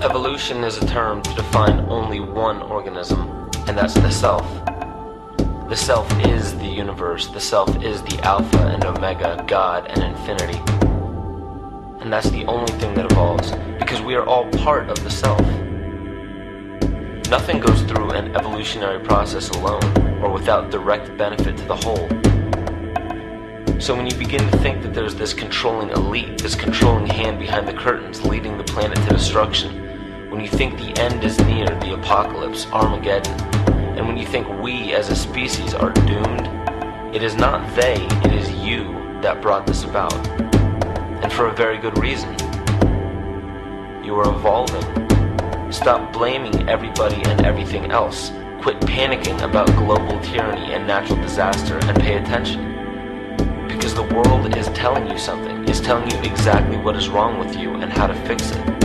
Evolution is a term to define only one organism, and that's the self. The self is the universe, the self is the Alpha and Omega, God and infinity. And that's the only thing that evolves, because we are all part of the self. Nothing goes through an evolutionary process alone, or without direct benefit to the whole. So when you begin to think that there's this controlling elite, this controlling hand behind the curtains leading the planet to destruction, when you think the end is near, the apocalypse, Armageddon, and when you think we as a species are doomed, it is not they, it is you that brought this about. And for a very good reason. You are evolving. Stop blaming everybody and everything else. Quit panicking about global tyranny and natural disaster and pay attention. Because the world is telling you something, is telling you exactly what is wrong with you and how to fix it.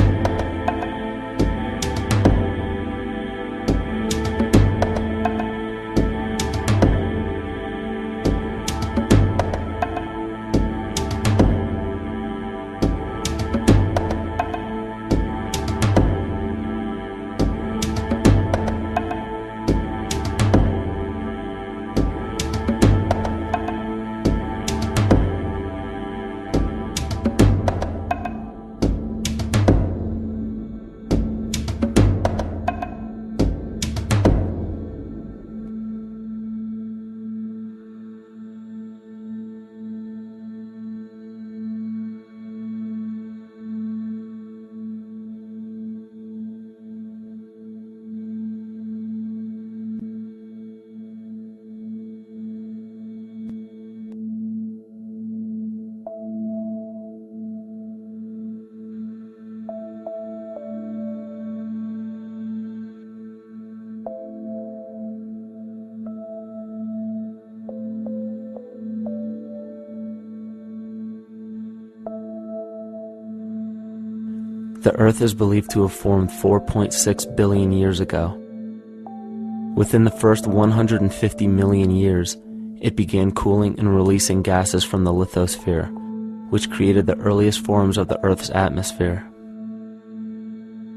The Earth is believed to have formed 4.6 billion years ago. Within the first 150 million years, it began cooling and releasing gases from the lithosphere, which created the earliest forms of the Earth's atmosphere.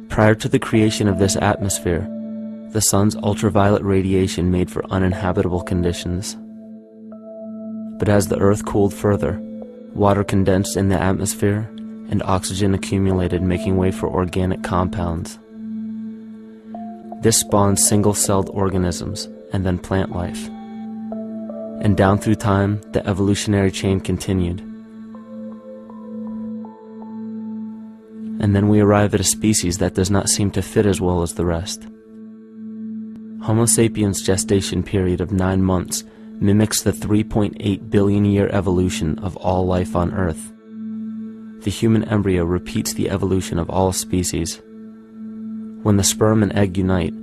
Prior to the creation of this atmosphere, the sun's ultraviolet radiation made for uninhabitable conditions. But as the Earth cooled further, water condensed in the atmosphere and oxygen accumulated, making way for organic compounds. This spawned single-celled organisms and then plant life. And down through time, the evolutionary chain continued. And then we arrive at a species that does not seem to fit as well as the rest. Homo sapiens' gestation period of 9 months mimics the 3.8 billion year evolution of all life on Earth. The human embryo repeats the evolution of all species. When the sperm and egg unite,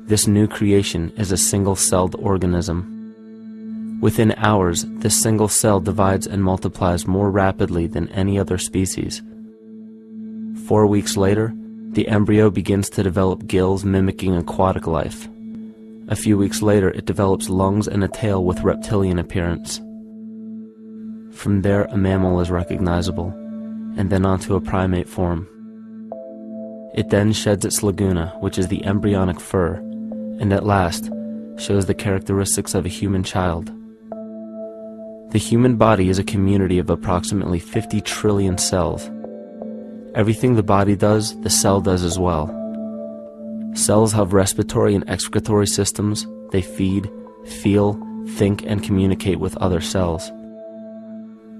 this new creation is a single-celled organism. Within hours, this single cell divides and multiplies more rapidly than any other species. 4 weeks later, the embryo begins to develop gills mimicking aquatic life. A few weeks later, it develops lungs and a tail with reptilian appearance. From there, a mammal is recognizable, and then onto a primate form. It then sheds its laguna, which is the embryonic fur, and at last shows the characteristics of a human child. The human body is a community of approximately 50 trillion cells. Everything the body does, the cell does as well. Cells have respiratory and excretory systems. They feed, feel, think, and communicate with other cells.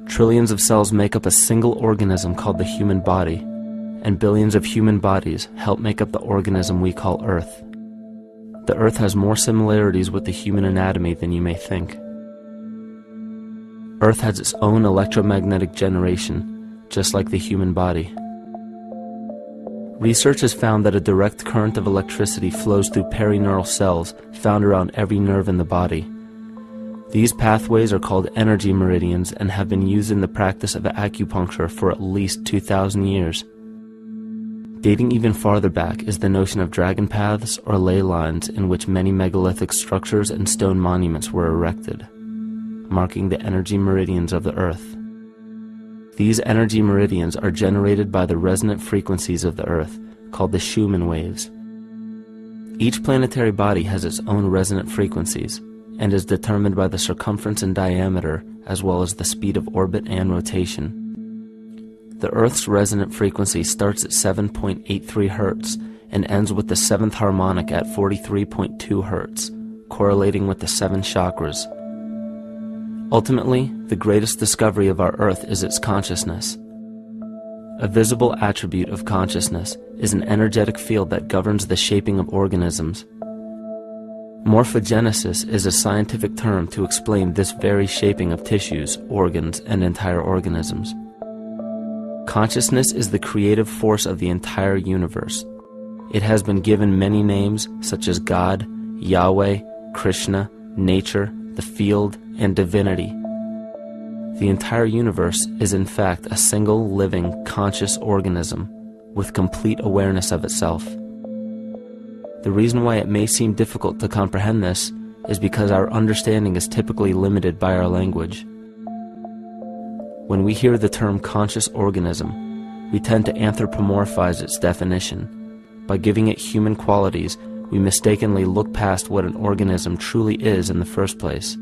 Trillions of cells make up a single organism called the human body, and billions of human bodies help make up the organism we call Earth. The Earth has more similarities with the human anatomy than you may think. Earth has its own electromagnetic generation, just like the human body. Research has found that a direct current of electricity flows through perineural cells found around every nerve in the body. These pathways are called energy meridians and have been used in the practice of acupuncture for at least 2,000 years. Dating even farther back is the notion of dragon paths or ley lines in which many megalithic structures and stone monuments were erected, marking the energy meridians of the Earth. These energy meridians are generated by the resonant frequencies of the Earth, called the Schumann waves. Each planetary body has its own resonant frequencies and is determined by the circumference and diameter as well as the speed of orbit and rotation. The Earth's resonant frequency starts at 7.83 Hz and ends with the 7th harmonic at 43.2 Hz, correlating with the 7 chakras. Ultimately, the greatest discovery of our Earth is its consciousness. A visible attribute of consciousness is an energetic field that governs the shaping of organisms. Morphogenesis is a scientific term to explain this very shaping of tissues, organs, and entire organisms. Consciousness is the creative force of the entire universe. It has been given many names such as God, Yahweh, Krishna, nature, the field, and divinity. The entire universe is in fact a single living, conscious organism with complete awareness of itself. The reason why it may seem difficult to comprehend this is because our understanding is typically limited by our language. When we hear the term conscious organism, we tend to anthropomorphize its definition. By giving it human qualities, we mistakenly look past what an organism truly is in the first place.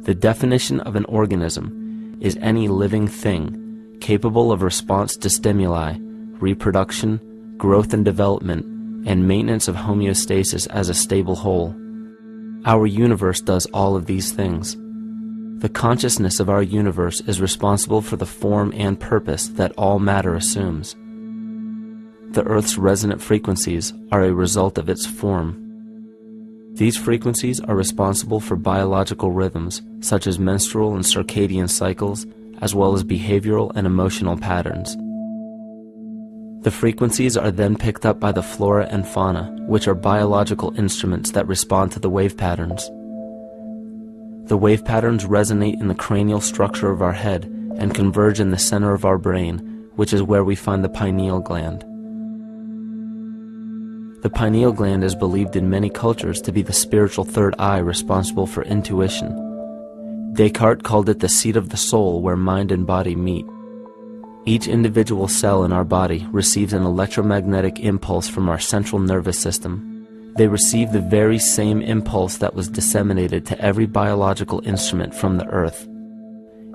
The definition of an organism is any living thing capable of response to stimuli, reproduction, growth and development, and maintenance of homeostasis as a stable whole. Our universe does all of these things. The consciousness of our universe is responsible for the form and purpose that all matter assumes. The Earth's resonant frequencies are a result of its form. These frequencies are responsible for biological rhythms, such as menstrual and circadian cycles, as well as behavioral and emotional patterns. The frequencies are then picked up by the flora and fauna, which are biological instruments that respond to the wave patterns. The wave patterns resonate in the cranial structure of our head and converge in the center of our brain, which is where we find the pineal gland. The pineal gland is believed in many cultures to be the spiritual third eye responsible for intuition. Descartes called it the seat of the soul where mind and body meet. Each individual cell in our body receives an electromagnetic impulse from our central nervous system. They receive the very same impulse that was disseminated to every biological instrument from the earth.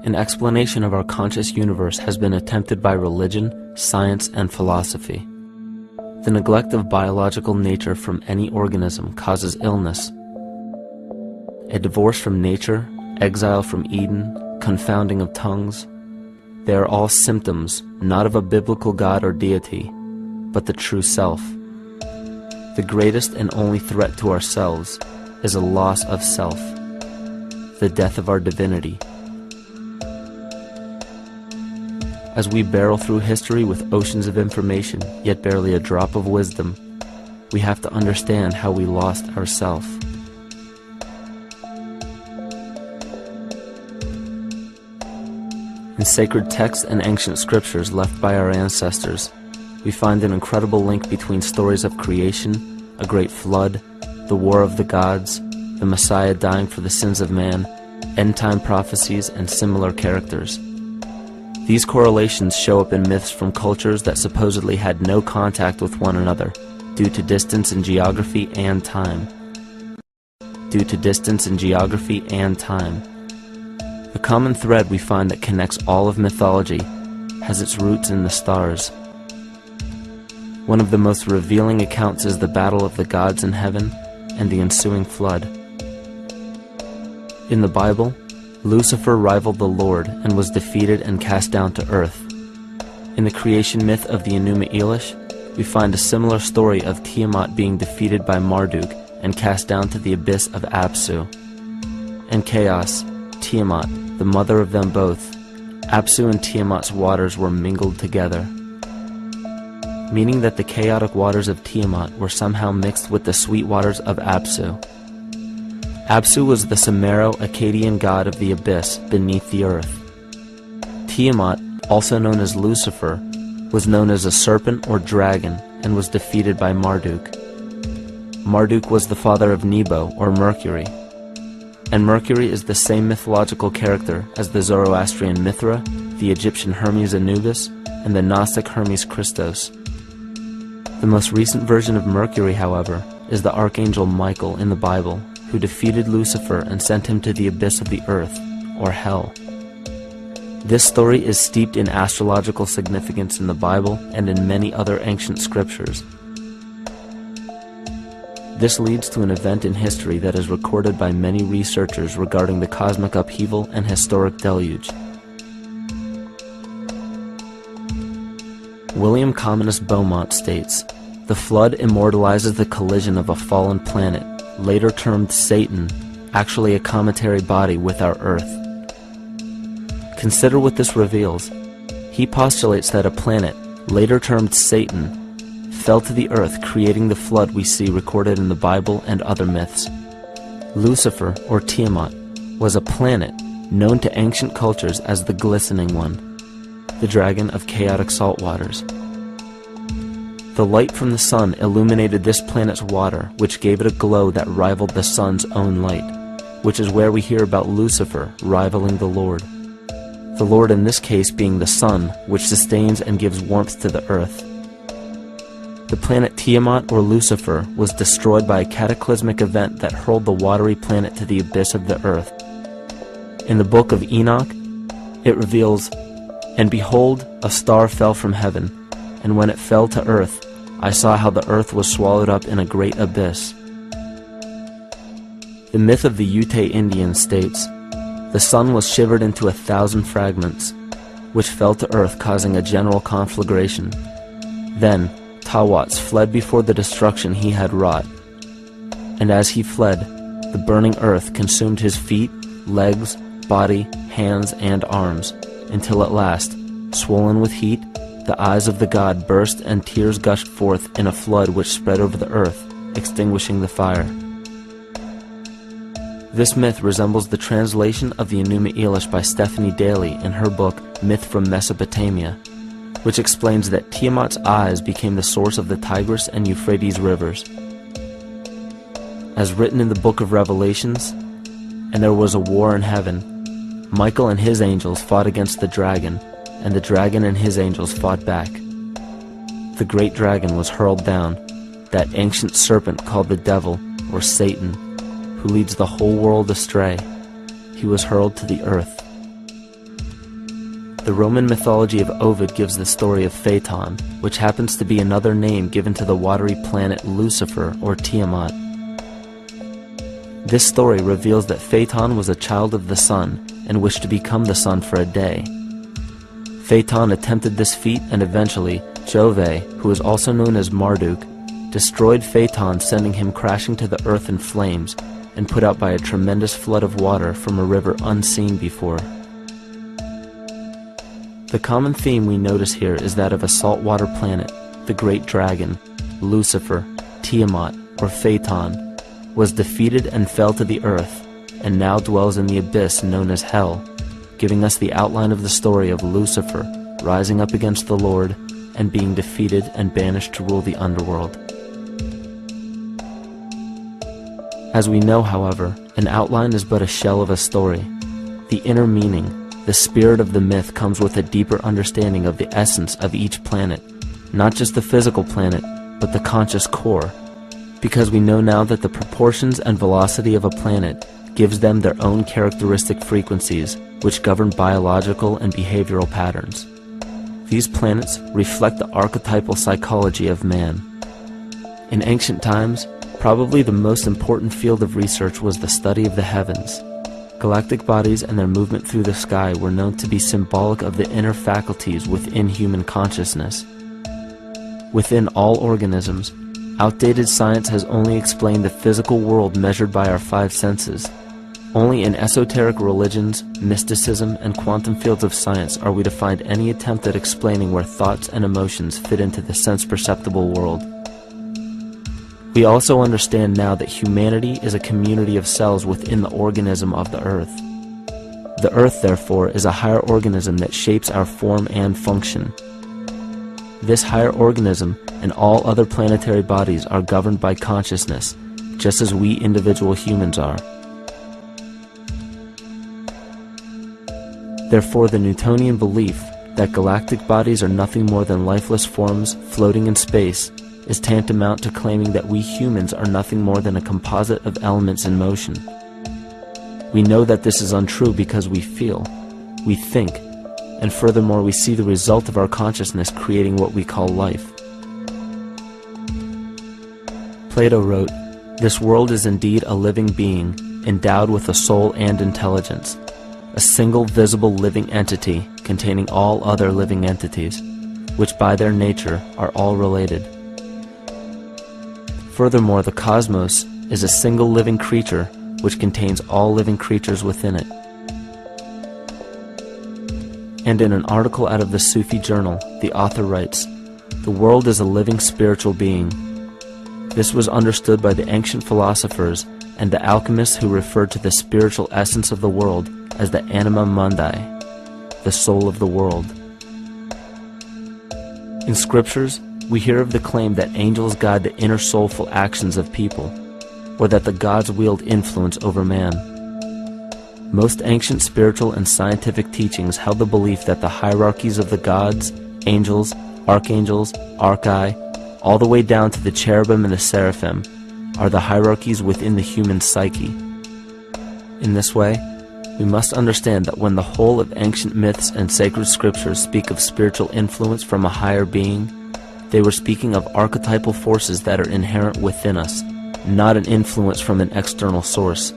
An explanation of our conscious universe has been attempted by religion, science, and philosophy. The neglect of biological nature from any organism causes illness. A divorce from nature, exile from Eden, confounding of tongues, they are all symptoms not of a biblical God or deity, but the true self. The greatest and only threat to ourselves is a loss of self, the death of our divinity. As we barrel through history with oceans of information, yet barely a drop of wisdom, we have to understand how we lost ourself. In sacred texts and ancient scriptures left by our ancestors, we find an incredible link between stories of creation, a great flood, the war of the gods, the Messiah dying for the sins of man, end-time prophecies, and similar characters. These correlations show up in myths from cultures that supposedly had no contact with one another due to distance in geography and time. The common thread we find that connects all of mythology has its roots in the stars. One of the most revealing accounts is the battle of the gods in heaven and the ensuing flood. In the Bible, Lucifer rivaled the Lord and was defeated and cast down to earth. In the creation myth of the Enuma Elish, we find a similar story of Tiamat being defeated by Marduk and cast down to the abyss of Apsu. In chaos, Tiamat, the mother of them both, Apsu and Tiamat's waters were mingled together, meaning that the chaotic waters of Tiamat were somehow mixed with the sweet waters of Apsu. Apsu was the Sumero-Akkadian god of the abyss beneath the earth. Tiamat, also known as Lucifer, was known as a serpent or dragon and was defeated by Marduk. Marduk was the father of Nebo or Mercury, and Mercury is the same mythological character as the Zoroastrian Mithra, the Egyptian Hermes Anubis, and the Gnostic Hermes Christos. The most recent version of Mercury, however, is the archangel Michael in the Bible, who defeated Lucifer and sent him to the abyss of the earth, or hell. This story is steeped in astrological significance in the Bible and in many other ancient scriptures. This leads to an event in history that is recorded by many researchers regarding the cosmic upheaval and historic deluge. William Commonus Beaumont states, "The flood immortalizes the collision of a fallen planet, later termed Satan, actually a cometary body with our Earth." Consider what this reveals. He postulates that a planet, later termed Satan, fell to the earth, creating the flood we see recorded in the Bible and other myths. Lucifer, or Tiamat, was a planet known to ancient cultures as the Glistening One, the dragon of chaotic salt waters. The light from the sun illuminated this planet's water, which gave it a glow that rivaled the sun's own light, which is where we hear about Lucifer rivaling the Lord. The Lord in this case being the sun, which sustains and gives warmth to the earth. The planet Tiamat, or Lucifer, was destroyed by a cataclysmic event that hurled the watery planet to the abyss of the earth. In the book of Enoch, it reveals, "And behold, a star fell from heaven, and when it fell to earth, I saw how the earth was swallowed up in a great abyss." The myth of the Ute Indians states, "The sun was shivered into 1,000 fragments, which fell to earth, causing a general conflagration. Then Tawats fled before the destruction he had wrought. And as he fled, the burning earth consumed his feet, legs, body, hands, and arms, until at last, swollen with heat, the eyes of the god burst and tears gushed forth in a flood which spread over the earth, extinguishing the fire." This myth resembles the translation of the Enuma Elish by Stephanie Daly in her book Myth from Mesopotamia, which explains that Tiamat's eyes became the source of the Tigris and Euphrates rivers. As written in the book of Revelations, "And there was a war in heaven. Michael and his angels fought against the dragon, and the dragon and his angels fought back. The great dragon was hurled down, that ancient serpent called the devil, or Satan, who leads the whole world astray. He was hurled to the earth." The Roman mythology of Ovid gives the story of Phaeton, which happens to be another name given to the watery planet Lucifer, or Tiamat. This story reveals that Phaeton was a child of the sun and wished to become the sun for a day. Phaeton attempted this feat, and eventually Jove, who is also known as Marduk, destroyed Phaeton, sending him crashing to the earth in flames and put out by a tremendous flood of water from a river unseen before. The common theme we notice here is that of a saltwater planet, the great dragon, Lucifer, Tiamat, or Phaeton, was defeated and fell to the earth, and now dwells in the abyss known as hell, giving us the outline of the story of Lucifer rising up against the Lord and being defeated and banished to rule the underworld. As we know, however, an outline is but a shell of a story. The inner meaning, the spirit of the myth, comes with a deeper understanding of the essence of each planet, not just the physical planet, but the conscious core, because we know now that the proportions and velocity of a planet gives them their own characteristic frequencies, which govern biological and behavioral patterns. These planets reflect the archetypal psychology of man. In ancient times, probably the most important field of research was the study of the heavens. Galactic bodies and their movement through the sky were known to be symbolic of the inner faculties within human consciousness. Within all organisms, outdated science has only explained the physical world measured by our five senses. Only in esoteric religions, mysticism, and quantum fields of science are we to find any attempt at explaining where thoughts and emotions fit into the sense-perceptible world. We also understand now that humanity is a community of cells within the organism of the Earth. The Earth, therefore, is a higher organism that shapes our form and function. This higher organism and all other planetary bodies are governed by consciousness, just as we individual humans are. Therefore, the Newtonian belief that galactic bodies are nothing more than lifeless forms floating in space is tantamount to claiming that we humans are nothing more than a composite of elements in motion. We know that this is untrue because we feel, we think, and furthermore we see the result of our consciousness creating what we call life. Plato wrote, "This world is indeed a living being, endowed with a soul and intelligence, a single visible living entity containing all other living entities, which by their nature are all related." Furthermore, the cosmos is a single living creature which contains all living creatures within it. And in an article out of the Sufi journal, the author writes, "The world is a living spiritual being." This was understood by the ancient philosophers and the alchemists who referred to the spiritual essence of the world as the anima mundi, the soul of the world. In scriptures, we hear of the claim that angels guide the inner soulful actions of people, or that the gods wield influence over man. Most ancient spiritual and scientific teachings held the belief that the hierarchies of the gods, angels, archangels, archai, all the way down to the cherubim and the seraphim, are the hierarchies within the human psyche. In this way, we must understand that when the whole of ancient myths and sacred scriptures speak of spiritual influence from a higher being, they were speaking of archetypal forces that are inherent within us, not an influence from an external source.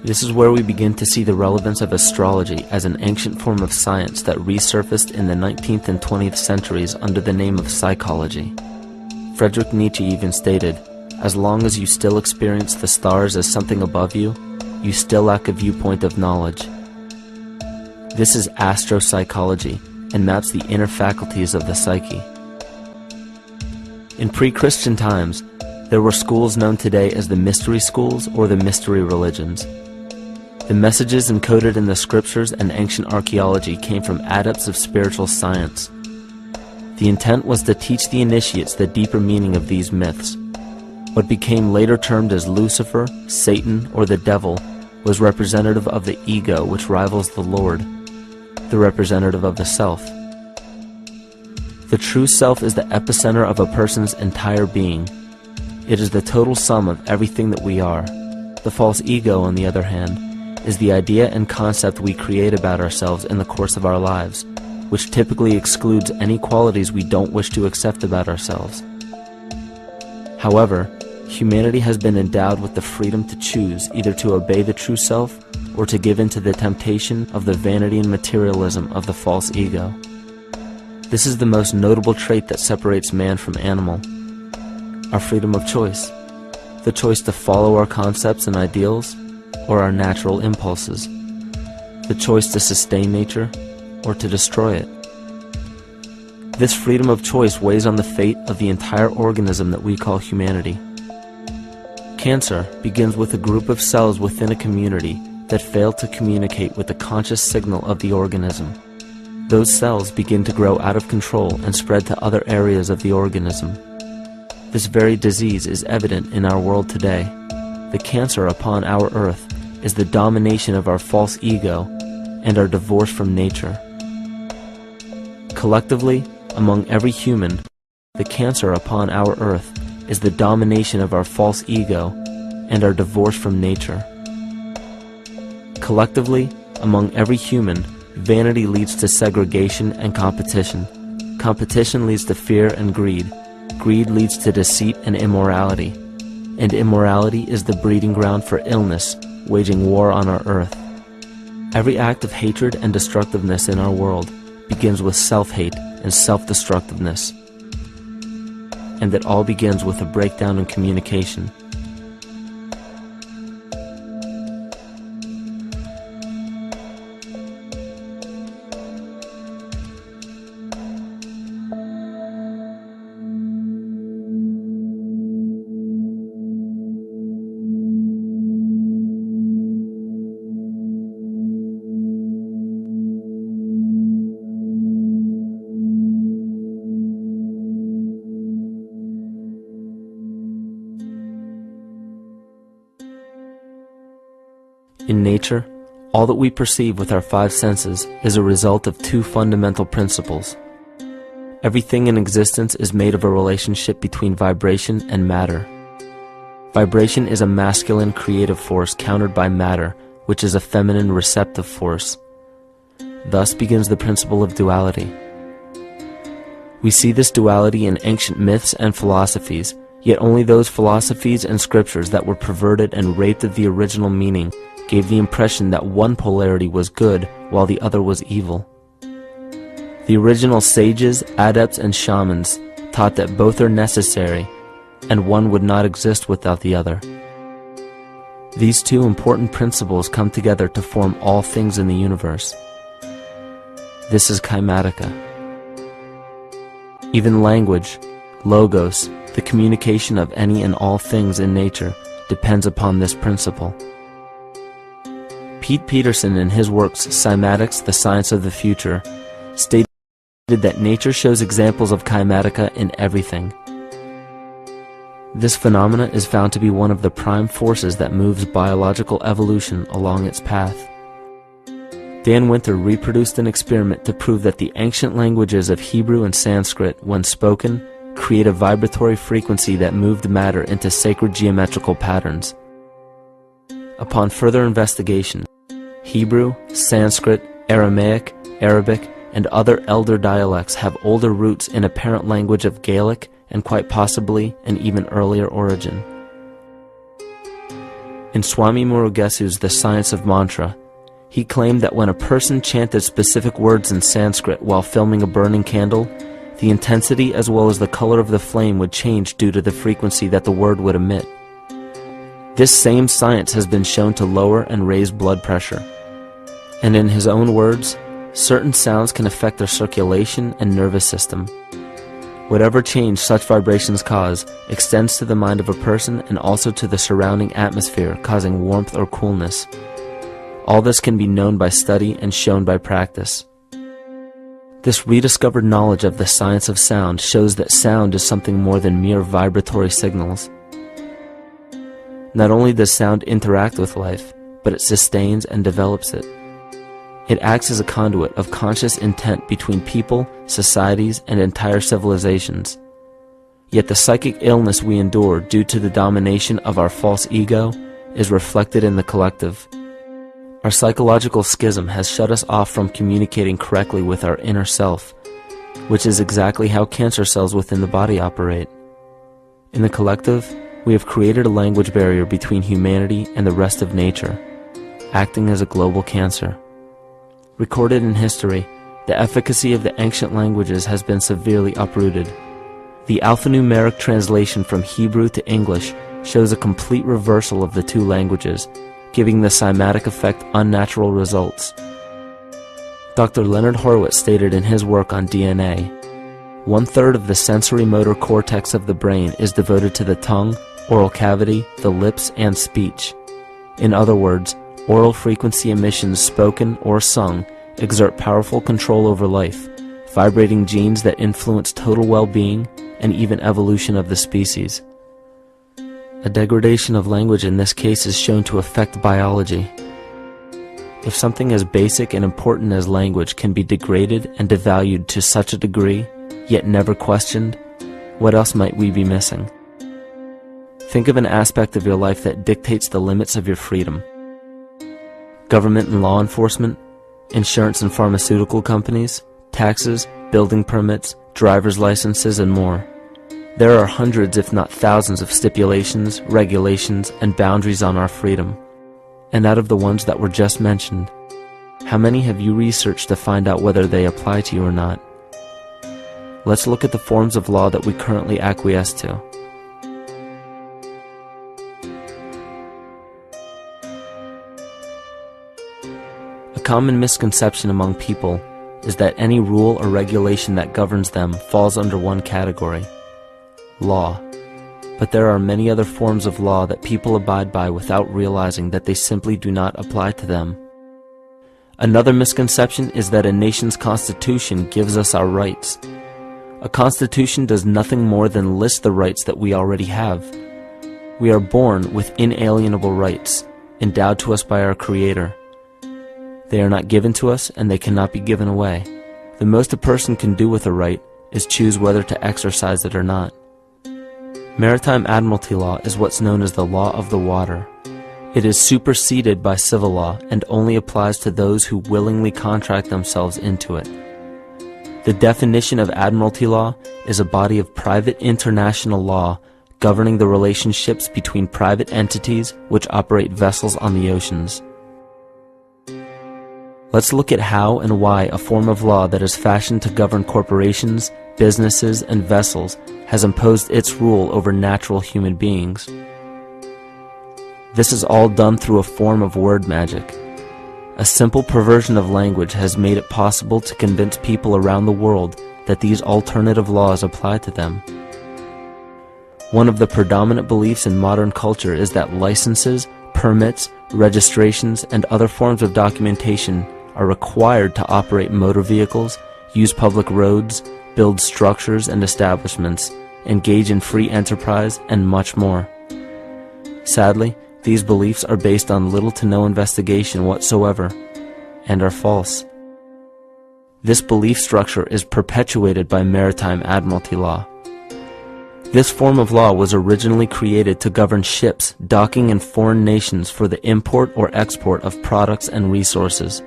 This is where we begin to see the relevance of astrology as an ancient form of science that resurfaced in the 19th and 20th centuries under the name of psychology. Friedrich Nietzsche even stated, "As long as you still experience the stars as something above you, you still lack a viewpoint of knowledge." This is astropsychology and maps the inner faculties of the psyche. In pre-Christian times, there were schools known today as the mystery schools or the mystery religions. The messages encoded in the scriptures and ancient archaeology came from adepts of spiritual science. The intent was to teach the initiates the deeper meaning of these myths. What became later termed as Lucifer, Satan, or the devil was representative of the ego, which rivals the Lord, the representative of the self. The true self is the epicenter of a person's entire being. It is the total sum of everything that we are. The false ego, on the other hand, is the idea and concept we create about ourselves in the course of our lives, which typically excludes any qualities we don't wish to accept about ourselves. However, humanity has been endowed with the freedom to choose either to obey the true self or to give in to the temptation of the vanity and materialism of the false ego. This is the most notable trait that separates man from animal: our freedom of choice, the choice to follow our concepts and ideals or our natural impulses, the choice to sustain nature or to destroy it. This freedom of choice weighs on the fate of the entire organism that we call humanity. Cancer begins with a group of cells within a community that fail to communicate with the conscious signal of the organism. Those cells begin to grow out of control and spread to other areas of the organism. This very disease is evident in our world today. The cancer upon our earth is the domination of our false ego and our divorce from nature. Collectively, among every human, the cancer upon our earth is the domination of our false ego and our divorce from nature. Collectively, among every human, vanity leads to segregation and competition. Competition leads to fear and greed. Greed leads to deceit and immorality. And immorality is the breeding ground for illness, waging war on our earth. Every act of hatred and destructiveness in our world begins with self-hate and self-destructiveness. And that all begins with a breakdown in communication. In nature, all that we perceive with our five senses is a result of two fundamental principles. Everything in existence is made of a relationship between vibration and matter. Vibration is a masculine creative force countered by matter, which is a feminine receptive force. Thus begins the principle of duality. We see this duality in ancient myths and philosophies, yet only those philosophies and scriptures that were perverted and raped of the original meaning gave the impression that one polarity was good while the other was evil. The original sages, adepts, and shamans taught that both are necessary, and one would not exist without the other. These two important principles come together to form all things in the universe. This is Kymatica. Even language, logos, the communication of any and all things in nature, depends upon this principle. Pete Peterson, in his works Cymatics, The Science of the Future, stated that nature shows examples of Kymatica in everything. This phenomena is found to be one of the prime forces that moves biological evolution along its path. Dan Winter reproduced an experiment to prove that the ancient languages of Hebrew and Sanskrit, when spoken, create a vibratory frequency that moved matter into sacred geometrical patterns. Upon further investigation, Hebrew, Sanskrit, Aramaic, Arabic, and other elder dialects have older roots in a parent language of Gaelic and quite possibly an even earlier origin. In Swami Murugesu's The Science of Mantra, he claimed that when a person chanted specific words in Sanskrit while filming a burning candle, the intensity as well as the color of the flame would change due to the frequency that the word would emit. This same science has been shown to lower and raise blood pressure. And in his own words, certain sounds can affect their circulation and nervous system. Whatever change such vibrations cause extends to the mind of a person and also to the surrounding atmosphere, causing warmth or coolness. All this can be known by study and shown by practice. This rediscovered knowledge of the science of sound shows that sound is something more than mere vibratory signals. Not only does sound interact with life, but it sustains and develops it. It acts as a conduit of conscious intent between people, societies, and entire civilizations. Yet the psychic illness we endure due to the domination of our false ego is reflected in the collective. Our psychological schism has shut us off from communicating correctly with our inner self, which is exactly how cancer cells within the body operate. In the collective, we have created a language barrier between humanity and the rest of nature, acting as a global cancer. Recorded in history, the efficacy of the ancient languages has been severely uprooted. The alphanumeric translation from Hebrew to English shows a complete reversal of the two languages, giving the cymatic effect unnatural results. Dr. Leonard Horowitz stated in his work on DNA, 1/3 of the sensory motor cortex of the brain is devoted to the tongue, oral cavity, the lips, and speech. In other words, oral frequency emissions spoken or sung exert powerful control over life, vibrating genes that influence total well-being and even evolution of the species. A degradation of language in this case is shown to affect biology. If something as basic and important as language can be degraded and devalued to such a degree, yet never questioned, what else might we be missing? Think of an aspect of your life that dictates the limits of your freedom. Government and law enforcement, insurance and pharmaceutical companies, taxes, building permits, driver's licenses, and more. There are hundreds if not thousands of stipulations, regulations, and boundaries on our freedom. And out of the ones that were just mentioned, how many have you researched to find out whether they apply to you or not? Let's look at the forms of law that we currently acquiesce to. A common misconception among people is that any rule or regulation that governs them falls under one category: law. But there are many other forms of law that people abide by without realizing that they simply do not apply to them. Another misconception is that a nation's constitution gives us our rights. A constitution does nothing more than list the rights that we already have. We are born with inalienable rights, endowed to us by our Creator. They are not given to us, and they cannot be given away. The most a person can do with a right is choose whether to exercise it or not. Maritime Admiralty law is what's known as the law of the water. It is superseded by civil law and only applies to those who willingly contract themselves into it. The definition of Admiralty law is a body of private international law governing the relationships between private entities which operate vessels on the oceans. Let's look at how and why a form of law that is fashioned to govern corporations, businesses, and vessels has imposed its rule over natural human beings. This is all done through a form of word magic. A simple perversion of language has made it possible to convince people around the world that these alternative laws apply to them. One of the predominant beliefs in modern culture is that licenses, permits, registrations, and other forms of documentation are required to operate motor vehicles, use public roads, build structures and establishments, engage in free enterprise, and much more. Sadly, these beliefs are based on little to no investigation whatsoever, and are false. This belief structure is perpetuated by Maritime Admiralty law. This form of law was originally created to govern ships docking in foreign nations for the import or export of products and resources.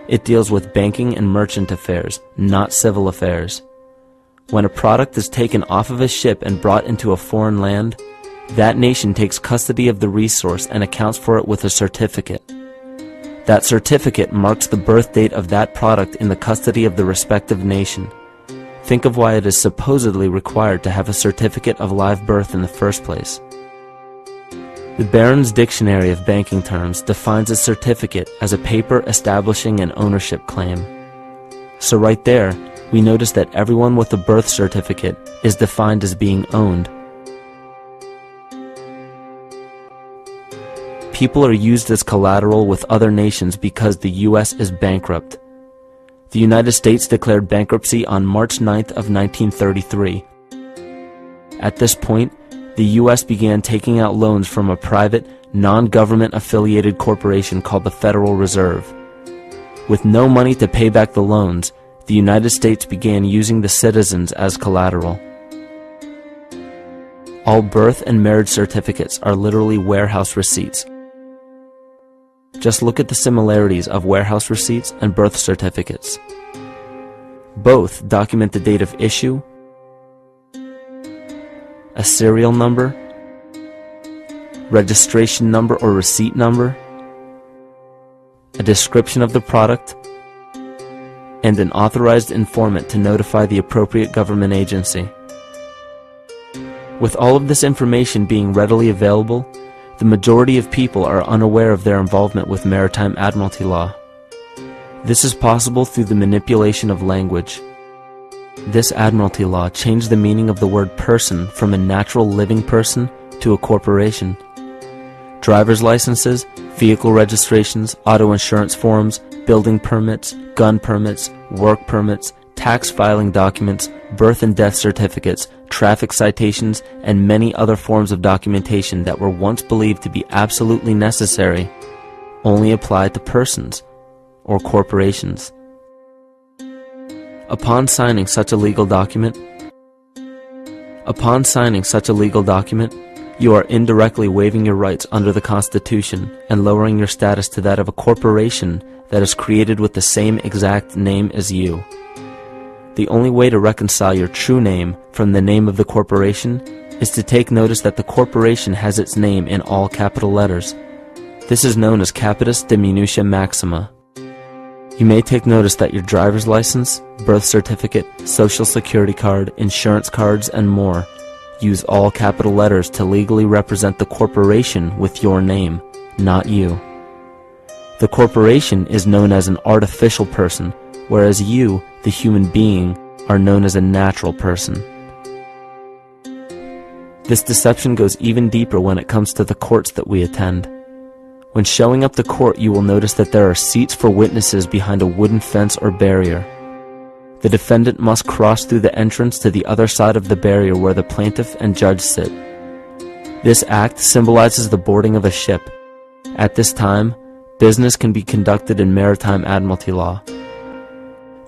It deals with banking and merchant affairs, not civil affairs. When a product is taken off of a ship and brought into a foreign land, that nation takes custody of the resource and accounts for it with a certificate. That certificate marks the birth date of that product in the custody of the respective nation. Think of why it is supposedly required to have a certificate of live birth in the first place. The Barron's Dictionary of Banking Terms defines a certificate as a paper establishing an ownership claim. So right there, we notice that everyone with a birth certificate is defined as being owned. People are used as collateral with other nations because the U.S. is bankrupt. The United States declared bankruptcy on March 9th of 1933. At this point, the U.S. began taking out loans from a private, non-government affiliated corporation called the Federal Reserve. With no money to pay back the loans, the United States began using the citizens as collateral. All birth and marriage certificates are literally warehouse receipts. Just look at the similarities of warehouse receipts and birth certificates. Both document the date of issue, a serial number, registration number or receipt number, a description of the product, and an authorized informant to notify the appropriate government agency. With all of this information being readily available, the majority of people are unaware of their involvement with Maritime Admiralty law. This is possible through the manipulation of language. This Admiralty law changed the meaning of the word person from a natural living person to a corporation. Driver's licenses, vehicle registrations, auto insurance forms, building permits, gun permits, work permits, tax filing documents, birth and death certificates, traffic citations, and many other forms of documentation that were once believed to be absolutely necessary only apply to persons or corporations. Upon signing such a legal document, you are indirectly waiving your rights under the Constitution and lowering your status to that of a corporation that is created with the same exact name as you. The only way to reconcile your true name from the name of the corporation is to take notice that the corporation has its name in all capital letters. This is known as capitis diminutia maxima. You may take notice that your driver's license, birth certificate, social security card, insurance cards, and more use all capital letters to legally represent the corporation with your name, not you. The corporation is known as an artificial person, whereas you, the human being, are known as a natural person. This deception goes even deeper when it comes to the courts that we attend. When showing up to court, you will notice that there are seats for witnesses behind a wooden fence or barrier. The defendant must cross through the entrance to the other side of the barrier where the plaintiff and judge sit. This act symbolizes the boarding of a ship. At this time, business can be conducted in Maritime Admiralty law.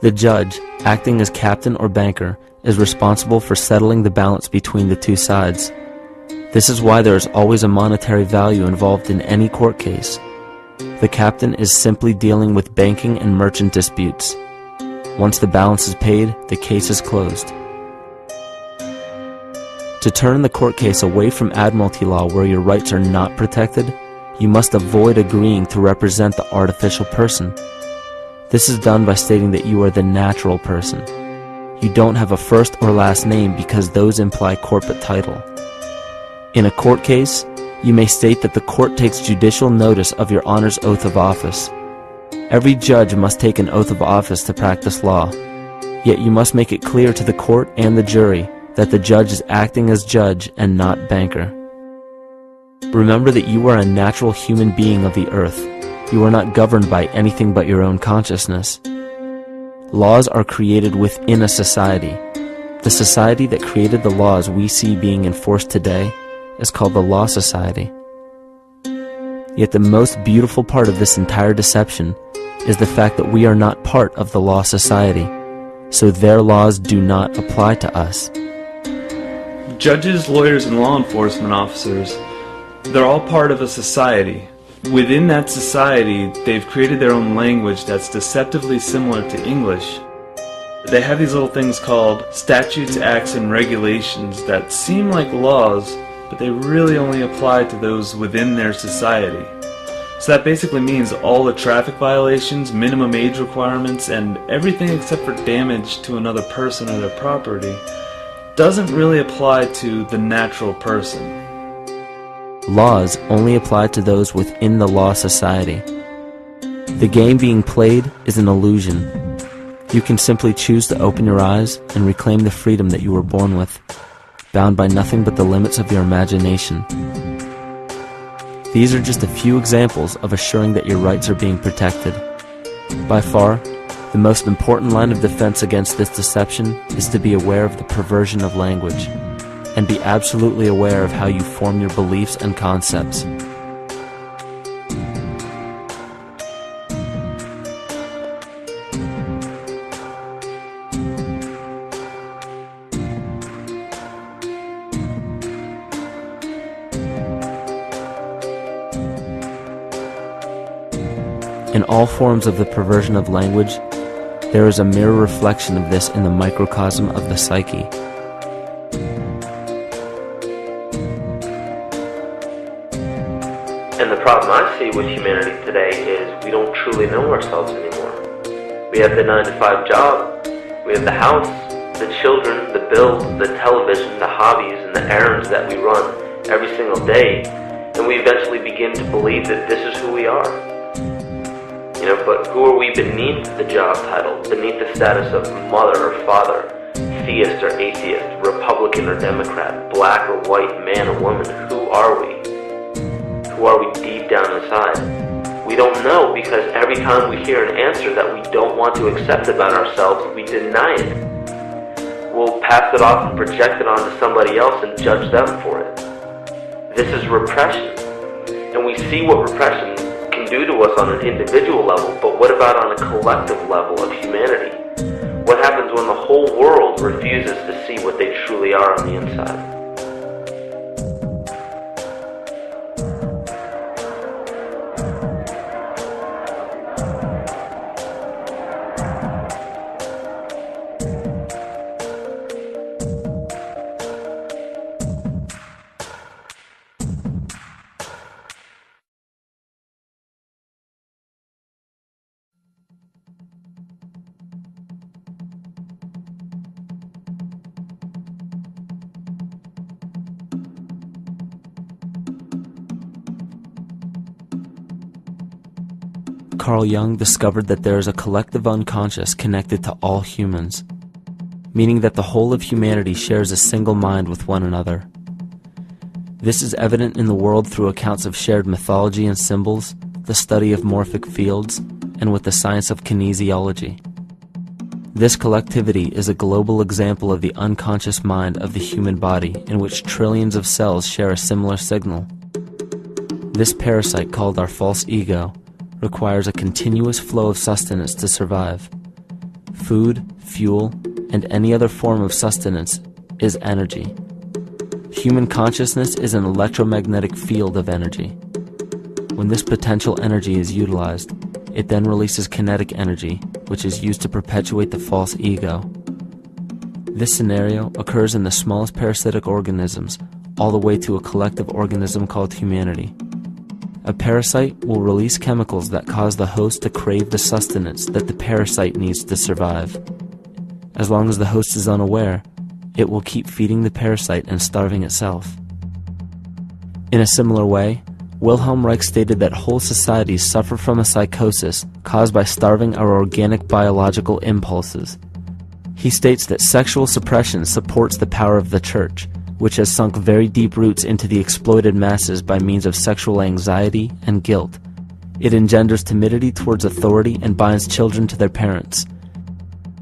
The judge, acting as captain or banker, is responsible for settling the balance between the two sides. This is why there is always a monetary value involved in any court case. The captain is simply dealing with banking and merchant disputes. Once the balance is paid, the case is closed. To turn the court case away from admiralty law where your rights are not protected, you must avoid agreeing to represent the artificial person. This is done by stating that you are the natural person. You don't have a first or last name because those imply corporate title. In a court case, you may state that the court takes judicial notice of your honor's oath of office. Every judge must take an oath of office to practice law, yet you must make it clear to the court and the jury that the judge is acting as judge and not banker. Remember that you are a natural human being of the earth. You are not governed by anything but your own consciousness. Laws are created within a society. The society that created the laws we see being enforced today is called the Law Society. Yet the most beautiful part of this entire deception is the fact that we are not part of the Law Society, so their laws do not apply to us. Judges, lawyers, and law enforcement officers, they're all part of a society. Within that society, they've created their own language that's deceptively similar to English. They have these little things called statutes, acts, and regulations that seem like laws, but they really only apply to those within their society. So that basically means all the traffic violations, minimum age requirements, and everything except for damage to another person or their property doesn't really apply to the natural person. Laws only apply to those within the Law Society. The game being played is an illusion. You can simply choose to open your eyes and reclaim the freedom that you were born with, bound by nothing but the limits of your imagination. These are just a few examples of assuring that your rights are being protected. By far, the most important line of defense against this deception is to be aware of the perversion of language, and be absolutely aware of how you form your beliefs and concepts. In all forms of the perversion of language, there is a mirror reflection of this in the microcosm of the psyche. And the problem I see with humanity today is we don't truly know ourselves anymore. We have the 9-to-5 job, we have the house, the children, the bills, the television, the hobbies, and the errands that we run every single day, and we eventually begin to believe that this is who we are. But who are we beneath the job title, beneath the status of mother or father, theist or atheist, Republican or Democrat, black or white, man or woman? Who are we? Who are we deep down inside? We don't know, because every time we hear an answer that we don't want to accept about ourselves, we deny it. We'll pass it off and project it onto somebody else and judge them for it. This is repression. And we see what repression can do to us on an individual level, but what about on a collective level of humanity? What happens when the whole world refuses to see what they truly are on the inside? Carl Jung discovered that there is a collective unconscious connected to all humans, meaning that the whole of humanity shares a single mind with one another. This is evident in the world through accounts of shared mythology and symbols, the study of morphic fields, and with the science of kinesiology. This collectivity is a global example of the unconscious mind of the human body, in which trillions of cells share a similar signal. This parasite, called our false ego, requires a continuous flow of sustenance to survive. Food, fuel, and any other form of sustenance is energy. Human consciousness is an electromagnetic field of energy. When this potential energy is utilized, it then releases kinetic energy, which is used to perpetuate the false ego. This scenario occurs in the smallest parasitic organisms, all the way to a collective organism called humanity. A parasite will release chemicals that cause the host to crave the sustenance that the parasite needs to survive. As long as the host is unaware, it will keep feeding the parasite and starving itself. In a similar way, Wilhelm Reich stated that whole societies suffer from a psychosis caused by starving our organic biological impulses. He states that sexual suppression supports the power of the church, which has sunk very deep roots into the exploited masses by means of sexual anxiety and guilt. It engenders timidity towards authority and binds children to their parents.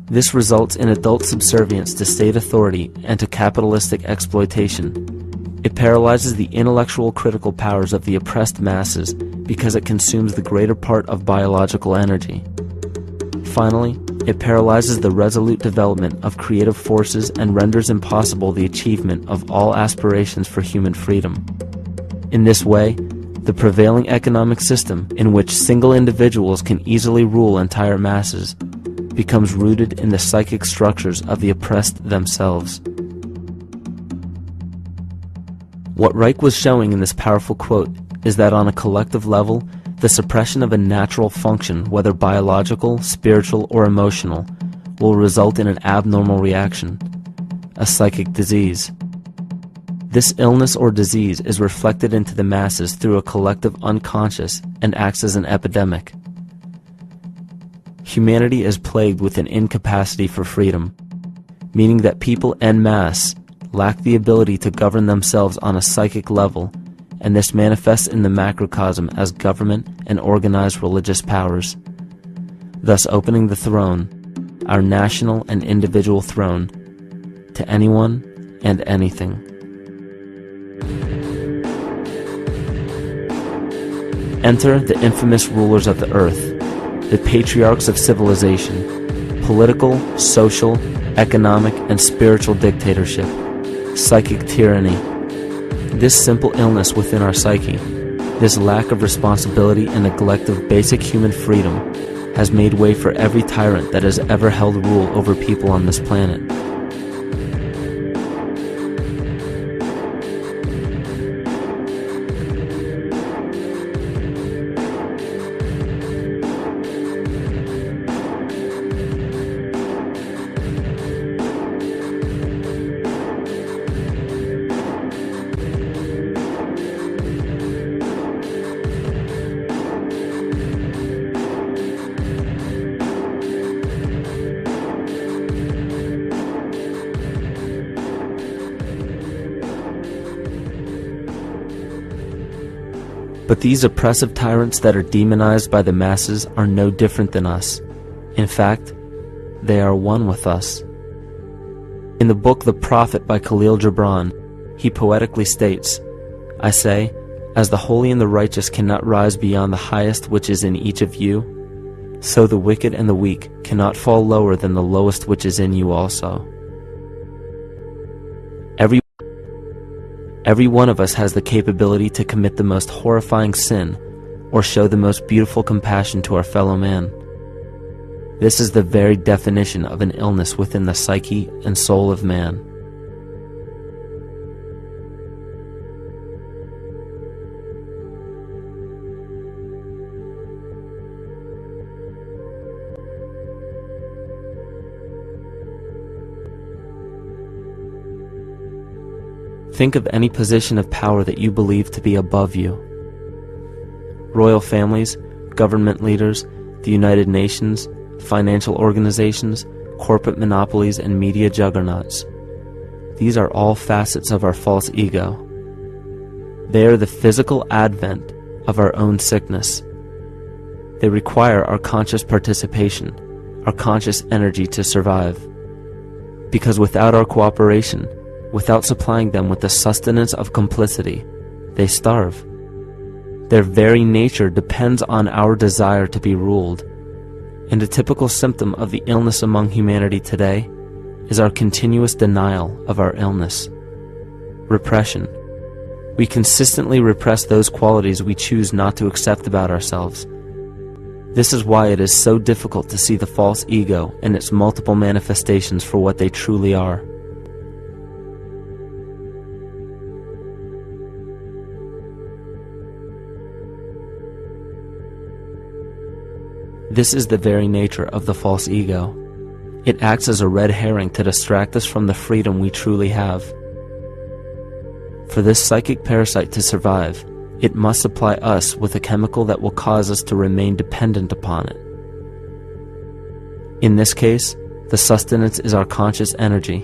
This results in adult subservience to state authority and to capitalistic exploitation. It paralyzes the intellectual critical powers of the oppressed masses because it consumes the greater part of biological energy. Finally, it paralyzes the resolute development of creative forces and renders impossible the achievement of all aspirations for human freedom. In this way, the prevailing economic system, in which single individuals can easily rule entire masses, becomes rooted in the psychic structures of the oppressed themselves. What Reich was showing in this powerful quote is that on a collective level, the suppression of a natural function, whether biological, spiritual, or emotional, will result in an abnormal reaction, a psychic disease. This illness or disease is reflected into the masses through a collective unconscious and acts as an epidemic. Humanity is plagued with an incapacity for freedom, meaning that people en masse lack the ability to govern themselves on a psychic level, and this manifests in the macrocosm as government and organized religious powers, thus opening the throne, our national and individual throne, to anyone and anything. Enter the infamous rulers of the earth, the patriarchs of civilization, political, social, economic, and spiritual dictatorship, psychic tyranny. This simple illness within our psyche, this lack of responsibility and neglect of basic human freedom, has made way for every tyrant that has ever held rule over people on this planet. But these oppressive tyrants that are demonized by the masses are no different than us. In fact, they are one with us. In the book The Prophet by Khalil Gibran, he poetically states, "I say, as the holy and the righteous cannot rise beyond the highest which is in each of you, so the wicked and the weak cannot fall lower than the lowest which is in you also." Every one of us has the capability to commit the most horrifying sin or show the most beautiful compassion to our fellow man. This is the very definition of an illness within the psyche and soul of man. Think of any position of power that you believe to be above you. Royal families, government leaders, the United Nations, financial organizations, corporate monopolies, and media juggernauts. These are all facets of our false ego. They are the physical advent of our own sickness. They require our conscious participation, our conscious energy to survive. Because without our cooperation, without supplying them with the sustenance of complicity, they starve. Their very nature depends on our desire to be ruled. And a typical symptom of the illness among humanity today is our continuous denial of our illness. Repression. We consistently repress those qualities we choose not to accept about ourselves. This is why it is so difficult to see the false ego and its multiple manifestations for what they truly are. This is the very nature of the false ego. It acts as a red herring to distract us from the freedom we truly have. For this psychic parasite to survive, it must supply us with a chemical that will cause us to remain dependent upon it. In this case, the sustenance is our conscious energy.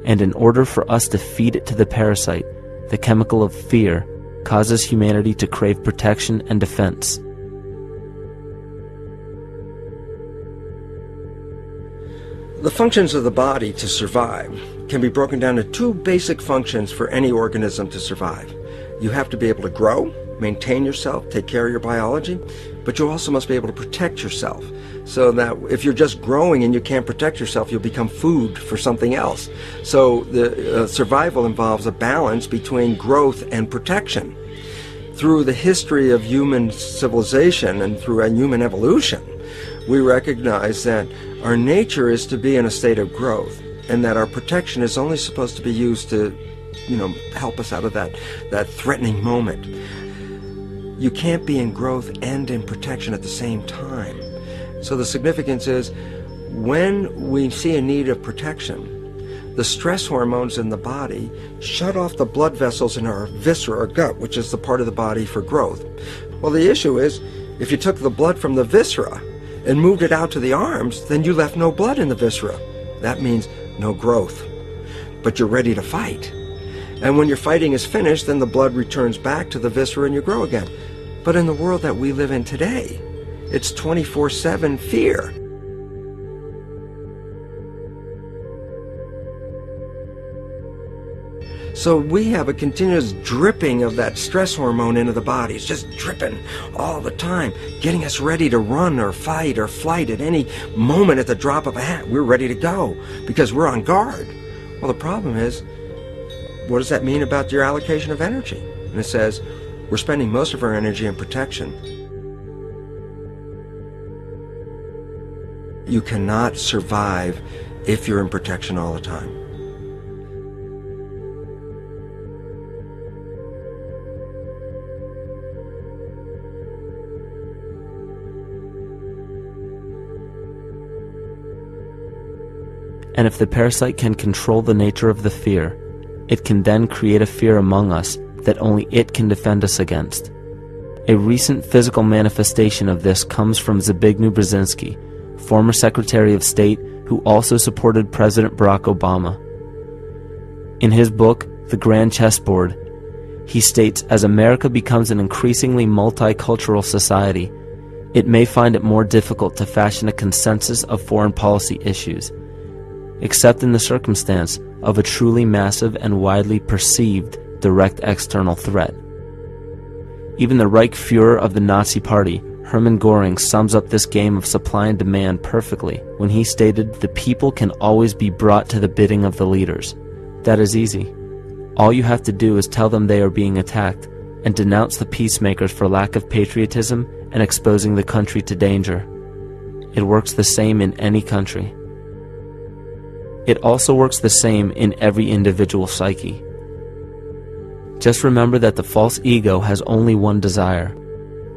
And in order for us to feed it to the parasite, the chemical of fear causes humanity to crave protection and defense. The functions of the body to survive can be broken down to two basic functions for any organism to survive. You have to be able to grow, maintain yourself, take care of your biology, but you also must be able to protect yourself, so that if you're just growing and you can't protect yourself, you'll become food for something else. So the survival involves a balance between growth and protection. Through the history of human civilization and through human evolution, we recognize that our nature is to be in a state of growth, and that our protection is only supposed to be used to, help us out of that threatening moment. You can't be in growth and in protection at the same time. So the significance is, when we see a need of protection, the stress hormones in the body shut off the blood vessels in our viscera or gut, which is the part of the body for growth. Well, the issue is, if you took the blood from the viscera and moved it out to the arms, then you left no blood in the viscera. That means no growth. But you're ready to fight. And when your fighting is finished, then the blood returns back to the viscera and you grow again. But in the world that we live in today, it's 24/7 fear. So we have a continuous dripping of that stress hormone into the body. It's just dripping all the time, getting us ready to run or fight or flight at any moment at the drop of a hat. We're ready to go because we're on guard. Well, the problem is, what does that mean about your allocation of energy? And it says, we're spending most of our energy in protection. You cannot survive if you're in protection all the time. And if the parasite can control the nature of the fear, it can then create a fear among us that only it can defend us against. A recent physical manifestation of this comes from Zbigniew Brzezinski, former Secretary of State who also supported President Barack Obama. In his book, The Grand Chessboard, he states, as America becomes an increasingly multicultural society, it may find it more difficult to fashion a consensus of foreign policy issues, except in the circumstance of a truly massive and widely perceived direct external threat. Even the Reichsfuhrer of the Nazi Party, Hermann Göring, sums up this game of supply and demand perfectly when he stated, "The people can always be brought to the bidding of the leaders." That is easy. All you have to do is tell them they are being attacked and denounce the peacemakers for lack of patriotism and exposing the country to danger. It works the same in any country. It also works the same in every individual psyche. Just remember that the false ego has only one desire: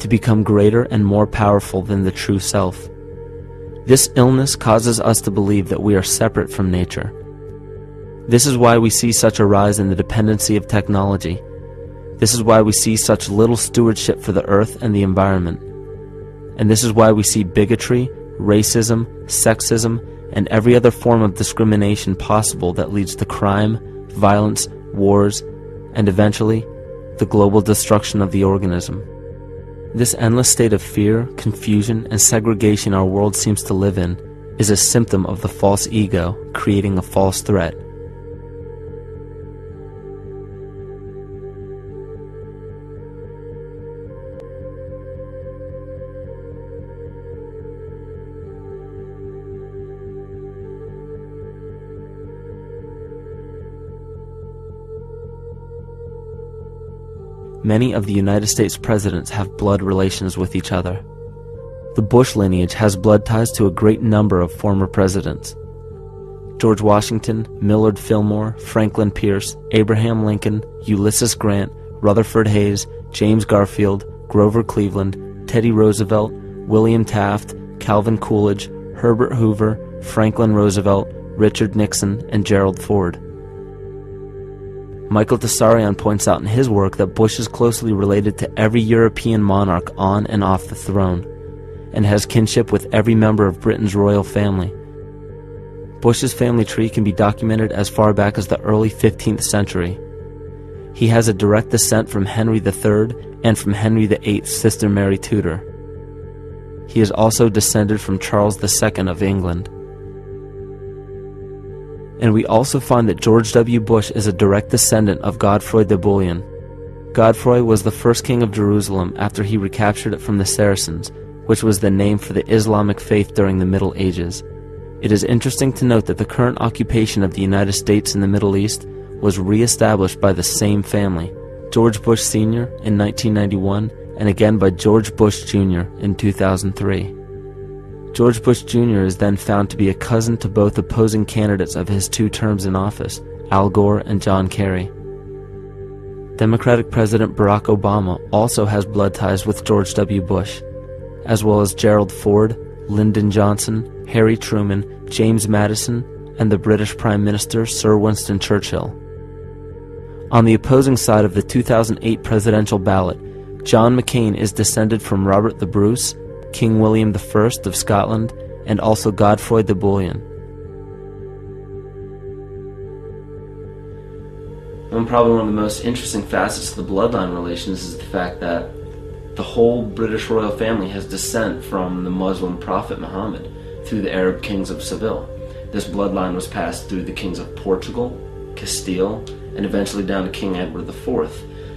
to become greater and more powerful than the true self. This illness causes us to believe that we are separate from nature. This is why we see such a rise in the dependency of technology. This is why we see such little stewardship for the earth and the environment. And this is why we see bigotry, racism, sexism, and every other form of discrimination possible that leads to crime, violence, wars, and eventually, the global destruction of the organism. This endless state of fear, confusion, and segregation our world seems to live in is a symptom of the false ego creating a false threat. many of the United States presidents have blood relations with each other. The Bush lineage has blood ties to a great number of former presidents. George Washington, Millard Fillmore, Franklin Pierce, Abraham Lincoln, Ulysses Grant, Rutherford Hayes, James Garfield, Grover Cleveland, Teddy Roosevelt, William Taft, Calvin Coolidge, Herbert Hoover, Franklin Roosevelt, Richard Nixon, and Gerald Ford. Michael Tessarion points out in his work that Bush is closely related to every European monarch on and off the throne, and has kinship with every member of Britain's royal family. Bush's family tree can be documented as far back as the early 15th century. He has a direct descent from Henry III and from Henry VIII's sister Mary Tudor. He is also descended from Charles II of England. And we also find that George W. Bush is a direct descendant of Godfrey de Bouillon. Godfrey was the first king of Jerusalem after he recaptured it from the Saracens, which was the name for the Islamic faith during the Middle Ages. It is interesting to note that the current occupation of the United States in the Middle East was re-established by the same family, George Bush Sr. in 1991, and again by George Bush Jr. in 2003. George Bush Jr. is then found to be a cousin to both opposing candidates of his 2 terms in office, Al Gore and John Kerry. Democratic President Barack Obama also has blood ties with George W. Bush, as well as Gerald Ford, Lyndon Johnson, Harry Truman, James Madison, and the British Prime Minister Sir Winston Churchill. On the opposing side of the 2008 presidential ballot, John McCain is descended from Robert the Bruce, King William I of Scotland, and also Godfrey de Bouillon. Probably one of the most interesting facets of the bloodline relations is the fact that the whole British royal family has descent from the Muslim prophet Muhammad through the Arab kings of Seville. This bloodline was passed through the kings of Portugal, Castile, and eventually down to King Edward IV.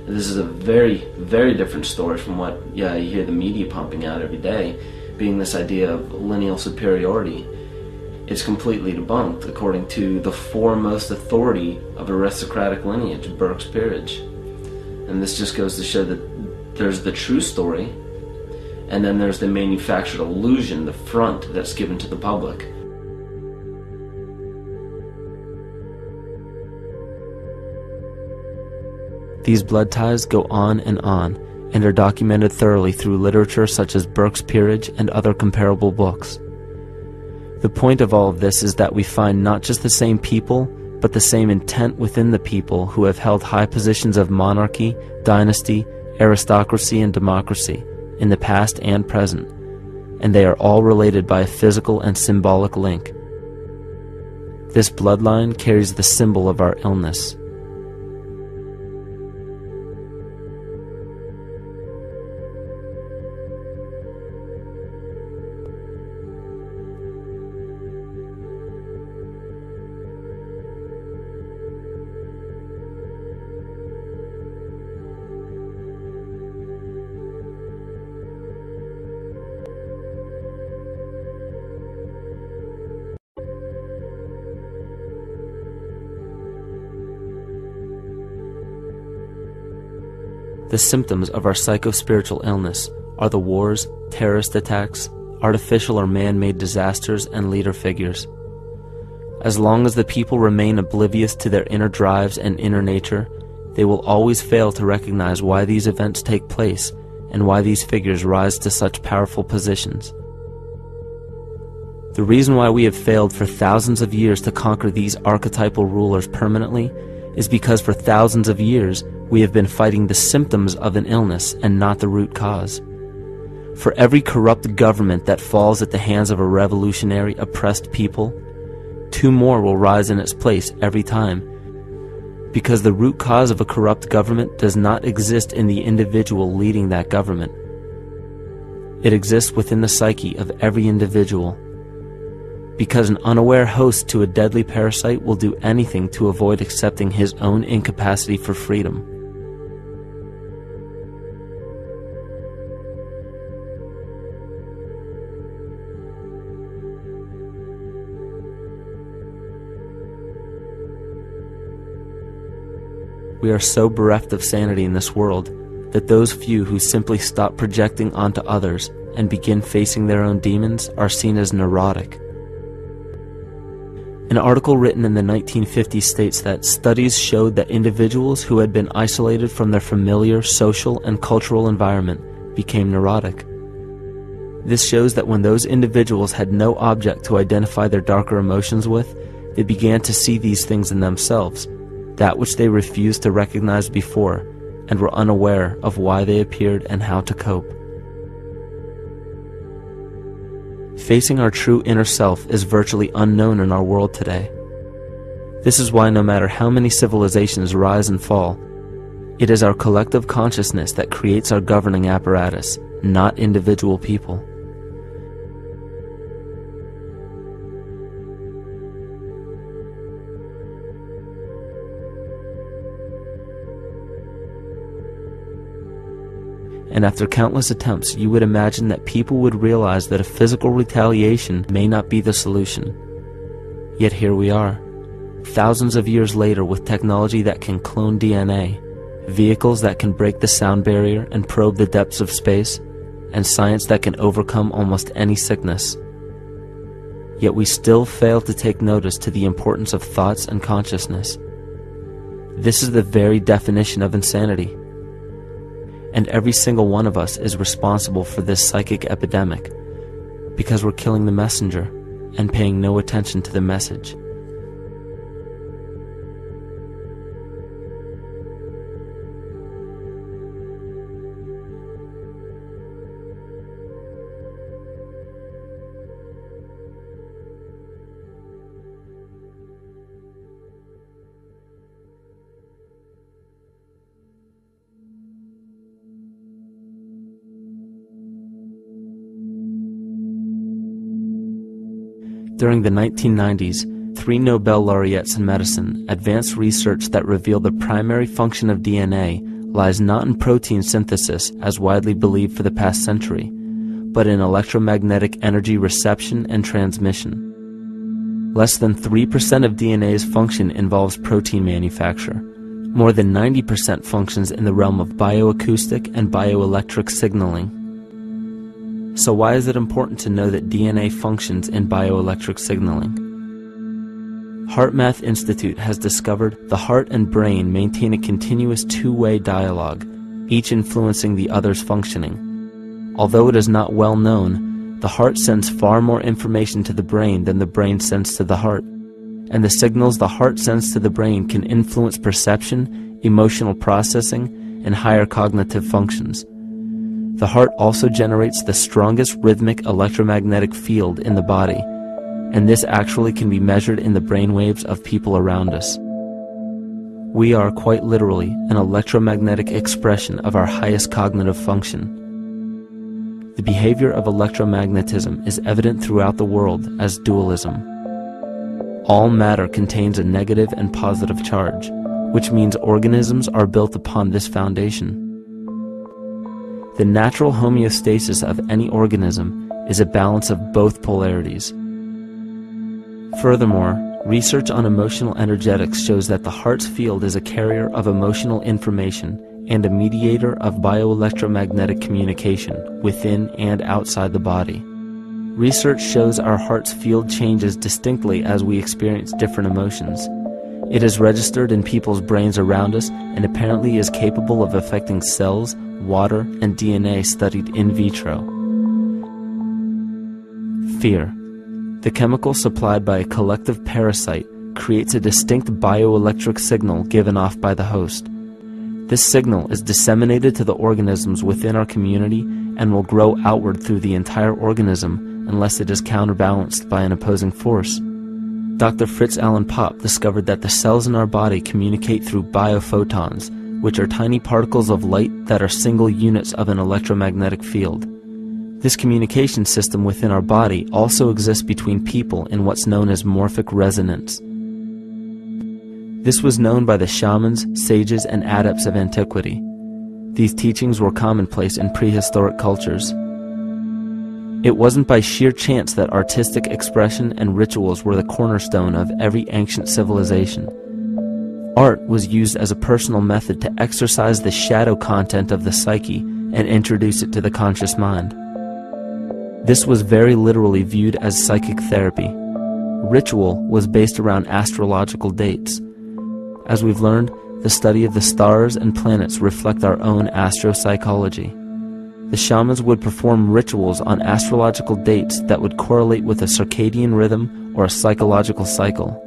And this is a very, very different story from what you hear the media pumping out every day, being this idea of lineal superiority. It's completely debunked according to the foremost authority of aristocratic lineage, Burke's peerage. And this just goes to show that there's the true story, and then there's the manufactured illusion, the front that's given to the public. These blood ties go on and are documented thoroughly through literature such as Burke's Peerage and other comparable books. The point of all of this is that we find not just the same people, but the same intent within the people who have held high positions of monarchy, dynasty, aristocracy, and democracy in the past and present, and they are all related by a physical and symbolic link. This bloodline carries the symbol of our illness. The symptoms of our psycho-spiritual illness are the wars, terrorist attacks, artificial or man-made disasters, and leader figures. As long as the people remain oblivious to their inner drives and inner nature, they will always fail to recognize why these events take place and why these figures rise to such powerful positions. The reason why we have failed for thousands of years to conquer these archetypal rulers permanently is because for thousands of years we have been fighting the symptoms of an illness and not the root cause. For every corrupt government that falls at the hands of a revolutionary, oppressed people, 2 more will rise in its place every time, because the root cause of a corrupt government does not exist in the individual leading that government. It exists within the psyche of every individual, because an unaware host to a deadly parasite will do anything to avoid accepting his own incapacity for freedom. We are so bereft of sanity in this world that those few who simply stop projecting onto others and begin facing their own demons are seen as neurotic. An article written in the 1950s states that studies showed that individuals who had been isolated from their familiar social and cultural environment became neurotic. This shows that when those individuals had no object to identify their darker emotions with, they began to see these things in themselves, that which they refused to recognize before, and were unaware of why they appeared and how to cope. Facing our true inner self is virtually unknown in our world today. This is why no matter how many civilizations rise and fall, it is our collective consciousness that creates our governing apparatus, not individual people. And after countless attempts, you would imagine that people would realize that a physical retaliation may not be the solution. Yet here we are, thousands of years later, with technology that can clone DNA, vehicles that can break the sound barrier and probe the depths of space, and science that can overcome almost any sickness. Yet we still fail to take notice to the importance of thoughts and consciousness. This is the very definition of insanity. And every single one of us is responsible for this psychic epidemic, because we're killing the messenger and paying no attention to the message. During the 1990s, 3 Nobel laureates in medicine advanced research that revealed the primary function of DNA lies not in protein synthesis as widely believed for the past century, but in electromagnetic energy reception and transmission. Less than 3% of DNA's function involves protein manufacture. More than 90% functions in the realm of bioacoustic and bioelectric signaling. So why is it important to know that DNA functions in bioelectric signaling? HeartMath Institute has discovered the heart and brain maintain a continuous two-way dialogue, each influencing the other's functioning. Although it is not well known, the heart sends far more information to the brain than the brain sends to the heart, and the signals the heart sends to the brain can influence perception, emotional processing, and higher cognitive functions. The heart also generates the strongest rhythmic electromagnetic field in the body, and this actually can be measured in the brainwaves of people around us. We are quite literally an electromagnetic expression of our highest cognitive function. The behavior of electromagnetism is evident throughout the world as dualism. All matter contains a negative and positive charge, which means organisms are built upon this foundation. The natural homeostasis of any organism is a balance of both polarities. Furthermore, research on emotional energetics shows that the heart's field is a carrier of emotional information and a mediator of bioelectromagnetic communication within and outside the body. Research shows our heart's field changes distinctly as we experience different emotions. It is registered in people's brains around us and apparently is capable of affecting cells, water, and DNA studied in vitro. Fear. The chemical supplied by a collective parasite creates a distinct bioelectric signal given off by the host. This signal is disseminated to the organisms within our community and will grow outward through the entire organism unless it is counterbalanced by an opposing force. Dr. Fritz Alan Popp discovered that the cells in our body communicate through biophotons, which are tiny particles of light that are single units of an electromagnetic field. This communication system within our body also exists between people in what's known as morphic resonance. This was known by the shamans, sages, and adepts of antiquity. These teachings were commonplace in prehistoric cultures. It wasn't by sheer chance that artistic expression and rituals were the cornerstone of every ancient civilization. Art was used as a personal method to exercise the shadow content of the psyche and introduce it to the conscious mind. This was very literally viewed as psychic therapy. Ritual was based around astrological dates. As we've learned, the study of the stars and planets reflect our own astropsychology. The shamans would perform rituals on astrological dates that would correlate with a circadian rhythm or a psychological cycle.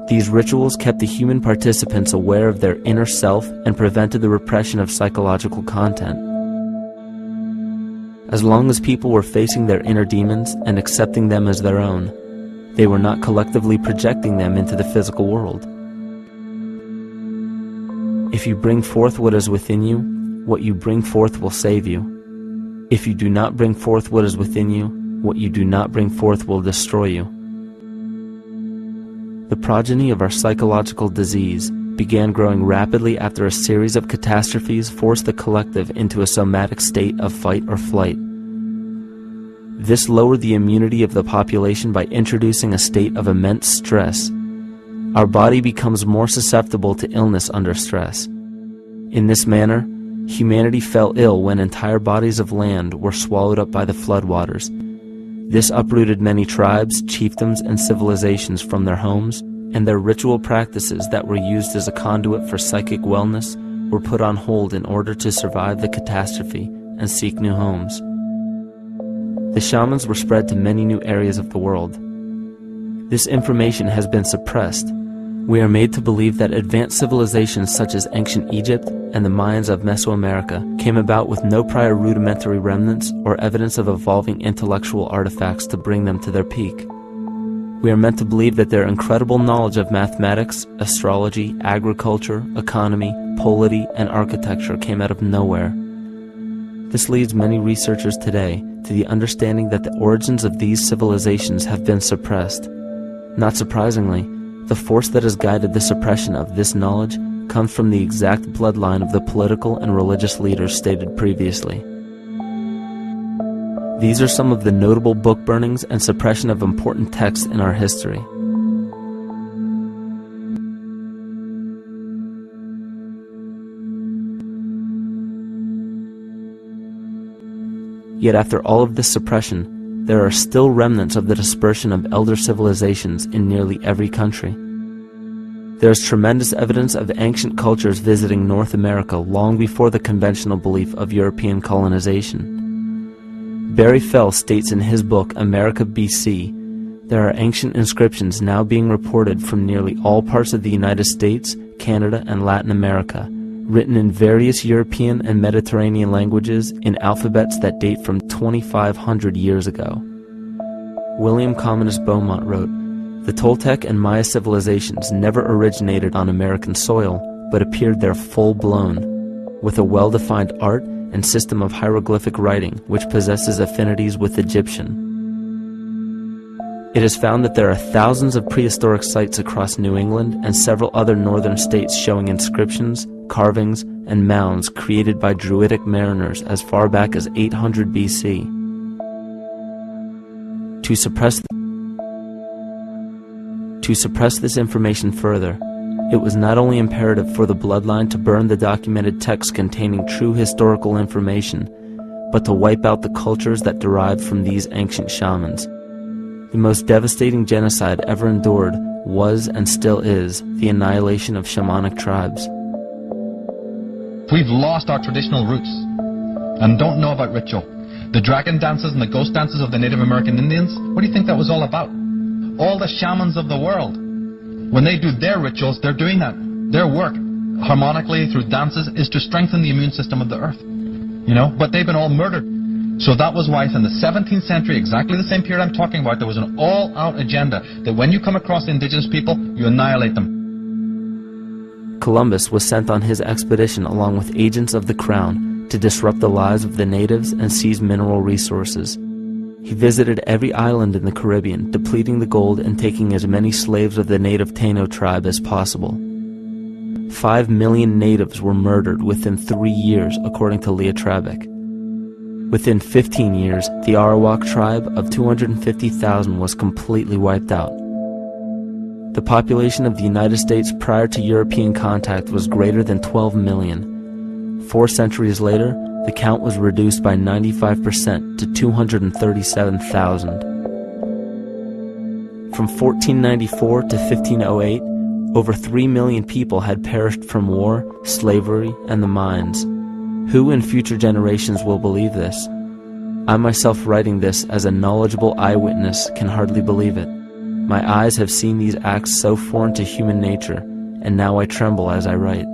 These rituals kept the human participants aware of their inner self and prevented the repression of psychological content. As long as people were facing their inner demons and accepting them as their own, they were not collectively projecting them into the physical world. If you bring forth what is within you, what you bring forth will save you. If you do not bring forth what is within you, what you do not bring forth will destroy you. The progeny of our psychological disease began growing rapidly after a series of catastrophes forced the collective into a somatic state of fight or flight. This lowered the immunity of the population by introducing a state of immense stress. Our body becomes more susceptible to illness under stress. In this manner, humanity fell ill when entire bodies of land were swallowed up by the floodwaters. This uprooted many tribes, chiefdoms, and civilizations from their homes, and their ritual practices that were used as a conduit for psychic wellness were put on hold in order to survive the catastrophe and seek new homes. The shamans were spread to many new areas of the world. This information has been suppressed. We are made to believe that advanced civilizations such as ancient Egypt and the Mayans of Mesoamerica came about with no prior rudimentary remnants or evidence of evolving intellectual artifacts to bring them to their peak. We are meant to believe that their incredible knowledge of mathematics, astrology, agriculture, economy, polity, and architecture came out of nowhere. This leads many researchers today to the understanding that the origins of these civilizations have been suppressed. Not surprisingly, the force that has guided the suppression of this knowledge comes from the exact bloodline of the political and religious leaders stated previously. These are some of the notable book burnings and suppression of important texts in our history. Yet after all of this suppression, there are still remnants of the dispersion of elder civilizations in nearly every country. There is tremendous evidence of ancient cultures visiting North America long before the conventional belief of European colonization. Barry Fell states in his book America BC, there are ancient inscriptions now being reported from nearly all parts of the United States, Canada, and Latin America, written in various European and Mediterranean languages in alphabets that date from 2,500 years ago. William Commonus Beaumont wrote, "The Toltec and Maya civilizations never originated on American soil, but appeared there full-blown, with a well-defined art and system of hieroglyphic writing which possesses affinities with Egyptian. It is found that there are thousands of prehistoric sites across New England and several other northern states showing inscriptions, carvings, and mounds created by Druidic mariners as far back as 800 BC. To suppress this information further, it was not only imperative for the bloodline to burn the documented texts containing true historical information, but to wipe out the cultures that derived from these ancient shamans. The most devastating genocide ever endured was and still is the annihilation of shamanic tribes. We've lost our traditional roots and don't know about ritual. The dragon dances and the ghost dances of the Native American Indians, what do you think that was all about? All the shamans of the world, when they do their rituals, they're doing that. Their work, harmonically through dances, is to strengthen the immune system of the earth. But they've been all murdered. So that was why in the 17th century, exactly the same period I'm talking about, there was an all-out agenda that when you come across indigenous people, you annihilate them. Columbus was sent on his expedition along with agents of the crown to disrupt the lives of the natives and seize mineral resources. He visited every island in the Caribbean, depleting the gold and taking as many slaves of the native Taino tribe as possible. 5 million natives were murdered within 3 years, according to Leah Trabeck. Within 15 years, the Arawak tribe of 250,000 was completely wiped out. The population of the United States prior to European contact was greater than 12 million. 4 centuries later, the count was reduced by 95% to 237,000. From 1494 to 1508, over 3 million people had perished from war, slavery, and the mines. Who in future generations will believe this? I myself, writing this as a knowledgeable eyewitness, can hardly believe it. My eyes have seen these acts so foreign to human nature, and now I tremble as I write.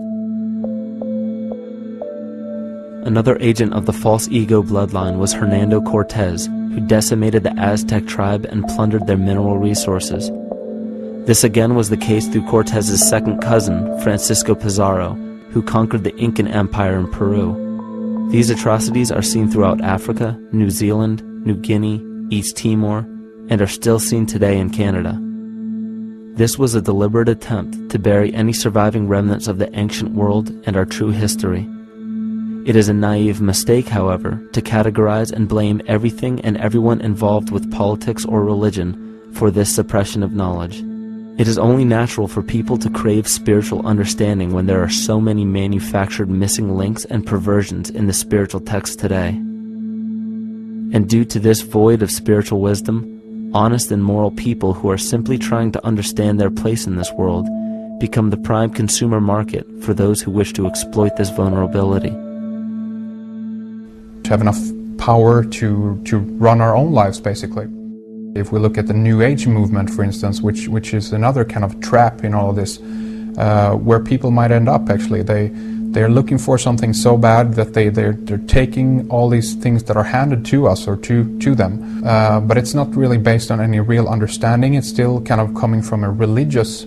Another agent of the false ego bloodline was Hernando Cortez, who decimated the Aztec tribe and plundered their mineral resources. This again was the case through Cortez's second cousin, Francisco Pizarro, who conquered the Incan Empire in Peru. These atrocities are seen throughout Africa, New Zealand, New Guinea, East Timor, and are still seen today in Canada. This was a deliberate attempt to bury any surviving remnants of the ancient world and our true history. It is a naive mistake, however, to categorize and blame everything and everyone involved with politics or religion for this suppression of knowledge. It is only natural for people to crave spiritual understanding when there are so many manufactured missing links and perversions in the spiritual text today. And due to this void of spiritual wisdom, honest and moral people who are simply trying to understand their place in this world become the prime consumer market for those who wish to exploit this vulnerability. To have enough power to run our own lives, basically. If we look at the New Age movement, for instance, which is another kind of trap in all of this, where people might end up, actually. They're looking for something so bad that they're taking all these things that are handed to us or to them. But it's not really based on any real understanding. It's still kind of coming from a religious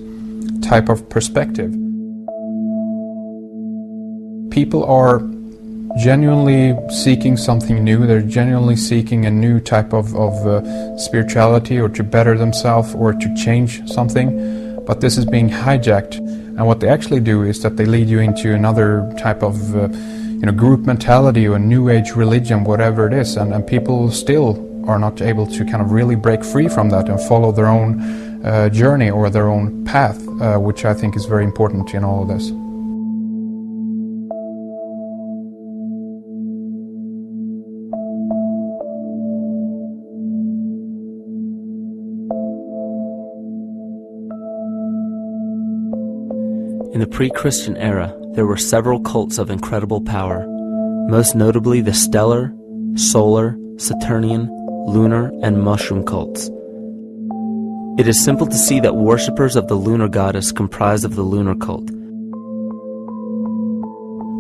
type of perspective. People are genuinely seeking something new. They're genuinely seeking a new type of spirituality, or to better themselves, or to change something. But this is being hijacked. And what they actually do is that they lead you into another type of group mentality or New Age religion, whatever it is. And people still are not able to kind of really break free from that and follow their own journey or their own path, which I think is very important in all of this. In the pre-Christian era, there were several cults of incredible power, most notably the stellar, solar, Saturnian, lunar, and mushroom cults. It is simple to see that worshippers of the lunar goddess comprised of the lunar cult.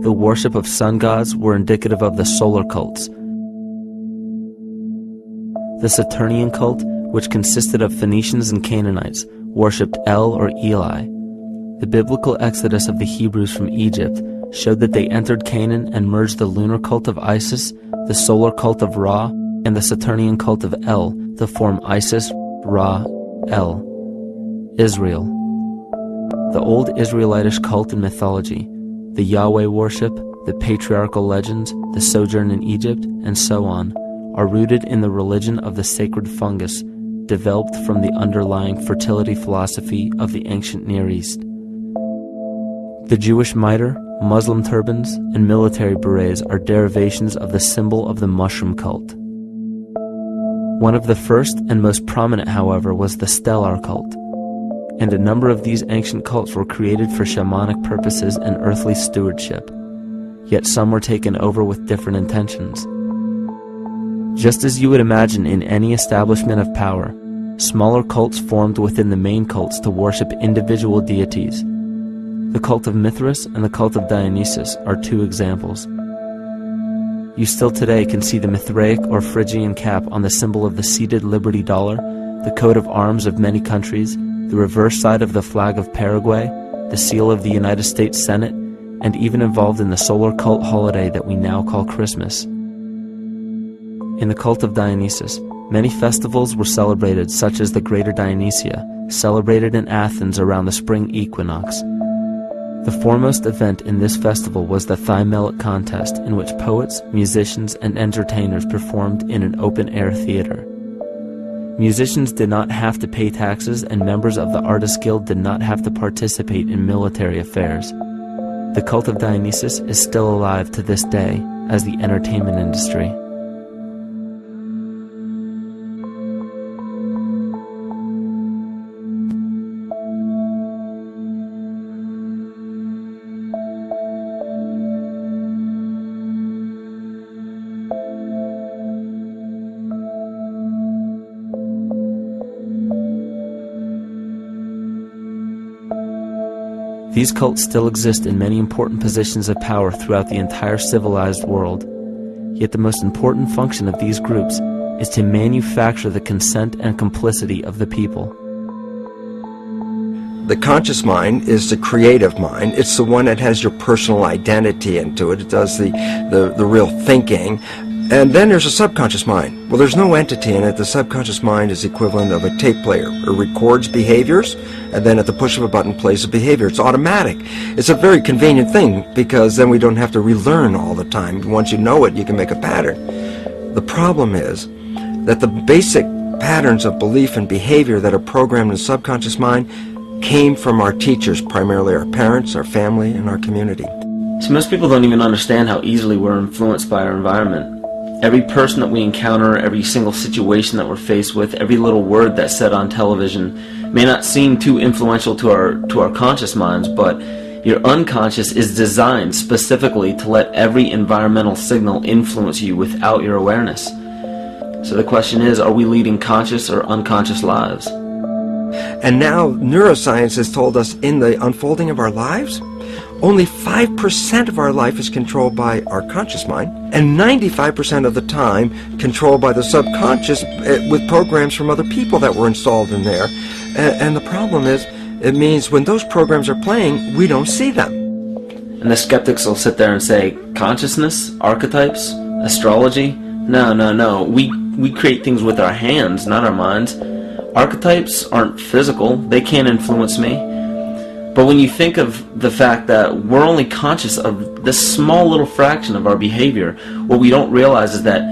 The worship of sun gods were indicative of the solar cults. The Saturnian cult, which consisted of Phoenicians and Canaanites, worshipped El or Eli. The biblical exodus of the Hebrews from Egypt showed that they entered Canaan and merged the lunar cult of Isis, the solar cult of Ra, and the Saturnian cult of El to form Isis, Ra, El. Israel. The old Israelitish cult and mythology, the Yahweh worship, the patriarchal legends, the sojourn in Egypt, and so on, are rooted in the religion of the sacred fungus, developed from the underlying fertility philosophy of the ancient Near East. The Jewish mitre, Muslim turbans, and military berets are derivations of the symbol of the mushroom cult. One of the first and most prominent, however, was the stellar cult, and a number of these ancient cults were created for shamanic purposes and earthly stewardship, yet some were taken over with different intentions. Just as you would imagine in any establishment of power, smaller cults formed within the main cults to worship individual deities. The cult of Mithras and the cult of Dionysus are two examples. You still today can see the Mithraic or Phrygian cap on the symbol of the seated Liberty dollar, the coat of arms of many countries, the reverse side of the flag of Paraguay, the seal of the United States Senate, and even involved in the solar cult holiday that we now call Christmas. In the cult of Dionysus, many festivals were celebrated, such as the Greater Dionysia, celebrated in Athens around the spring equinox. The foremost event in this festival was the Thymelic contest, in which poets, musicians, and entertainers performed in an open-air theater. Musicians did not have to pay taxes, and members of the Artists Guild did not have to participate in military affairs. The cult of Dionysus is still alive to this day as the entertainment industry. These cults still exist in many important positions of power throughout the entire civilized world. Yet the most important function of these groups is to manufacture the consent and complicity of the people. The conscious mind is the creative mind. It's the one that has your personal identity into it. It does the real thinking. And then there's a subconscious mind. Well, there's no entity in it. The subconscious mind is the equivalent of a tape player. It records behaviors, and then at the push of a button plays a behavior. It's automatic. It's a very convenient thing, because then we don't have to relearn all the time. Once you know it, you can make a pattern. The problem is that the basic patterns of belief and behavior that are programmed in the subconscious mind came from our teachers, primarily our parents, our family, and our community. So most people don't even understand how easily we're influenced by our environment. Every person that we encounter, every single situation that we're faced with, every little word that's said on television may not seem too influential to our conscious minds, but your unconscious is designed specifically to let every environmental signal influence you without your awareness. So the question is, are we leading conscious or unconscious lives? And now neuroscience has told us in the unfolding of our lives, only 5% of our life is controlled by our conscious mind, and 95% of the time controlled by the subconscious with programs from other people that were installed in there. And the problem is, it means when those programs are playing, we don't see them. And the skeptics will sit there and say, consciousness, archetypes, astrology? No. We create things with our hands, not our minds. Archetypes aren't physical. They can't influence me. But when you think of the fact that we're only conscious of this small little fraction of our behavior, what we don't realize is that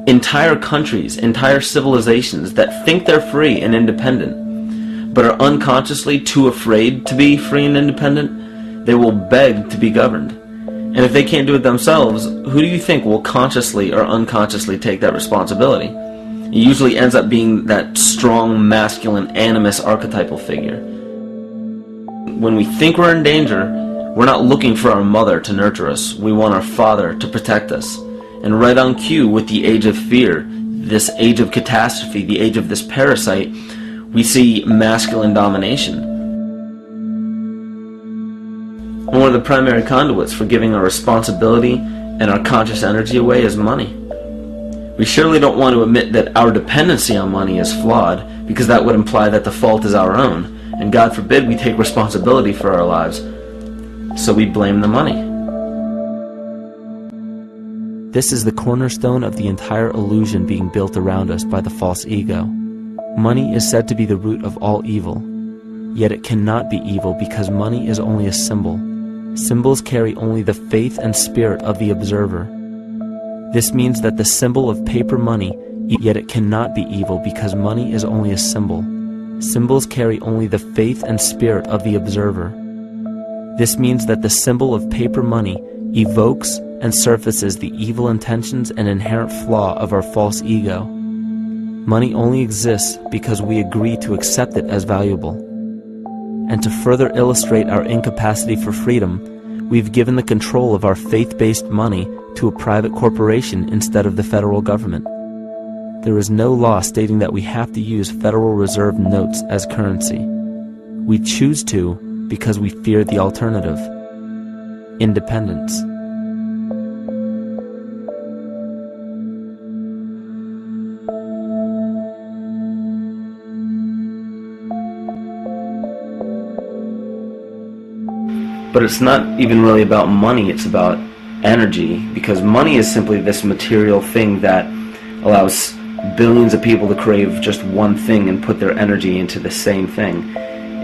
entire countries, entire civilizations that think they're free and independent, but are unconsciously too afraid to be free and independent, they will beg to be governed. And if they can't do it themselves, who do you think will consciously or unconsciously take that responsibility? It usually ends up being that strong, masculine, animus archetypal figure. When we think we're in danger, we're not looking for our mother to nurture us. We want our father to protect us. And right on cue with the age of fear, this age of catastrophe, the age of this parasite, we see masculine domination. And one of the primary conduits for giving our responsibility and our conscious energy away is money. We surely don't want to admit that our dependency on money is flawed, because that would imply that the fault is our own. And God forbid we take responsibility for our lives, so we blame the money. This is the cornerstone of the entire illusion being built around us by the false ego. Money is said to be the root of all evil, yet it cannot be evil because money is only a symbol. Symbols carry only the faith and spirit of the observer. This means that the symbol of paper money, yet it cannot be evil because money is only a symbol. Symbols carry only the faith and spirit of the observer. This means that the symbol of paper money evokes and surfaces the evil intentions and inherent flaw of our false ego. Money only exists because we agree to accept it as valuable. And to further illustrate our incapacity for freedom, we've given the control of our faith-based money to a private corporation instead of the federal government. There is no law stating that we have to use Federal Reserve notes as currency. We choose to because we fear the alternative: independence. But it's not even really about money, it's about energy, because money is simply this material thing that allows billions of people to crave just one thing and put their energy into the same thing.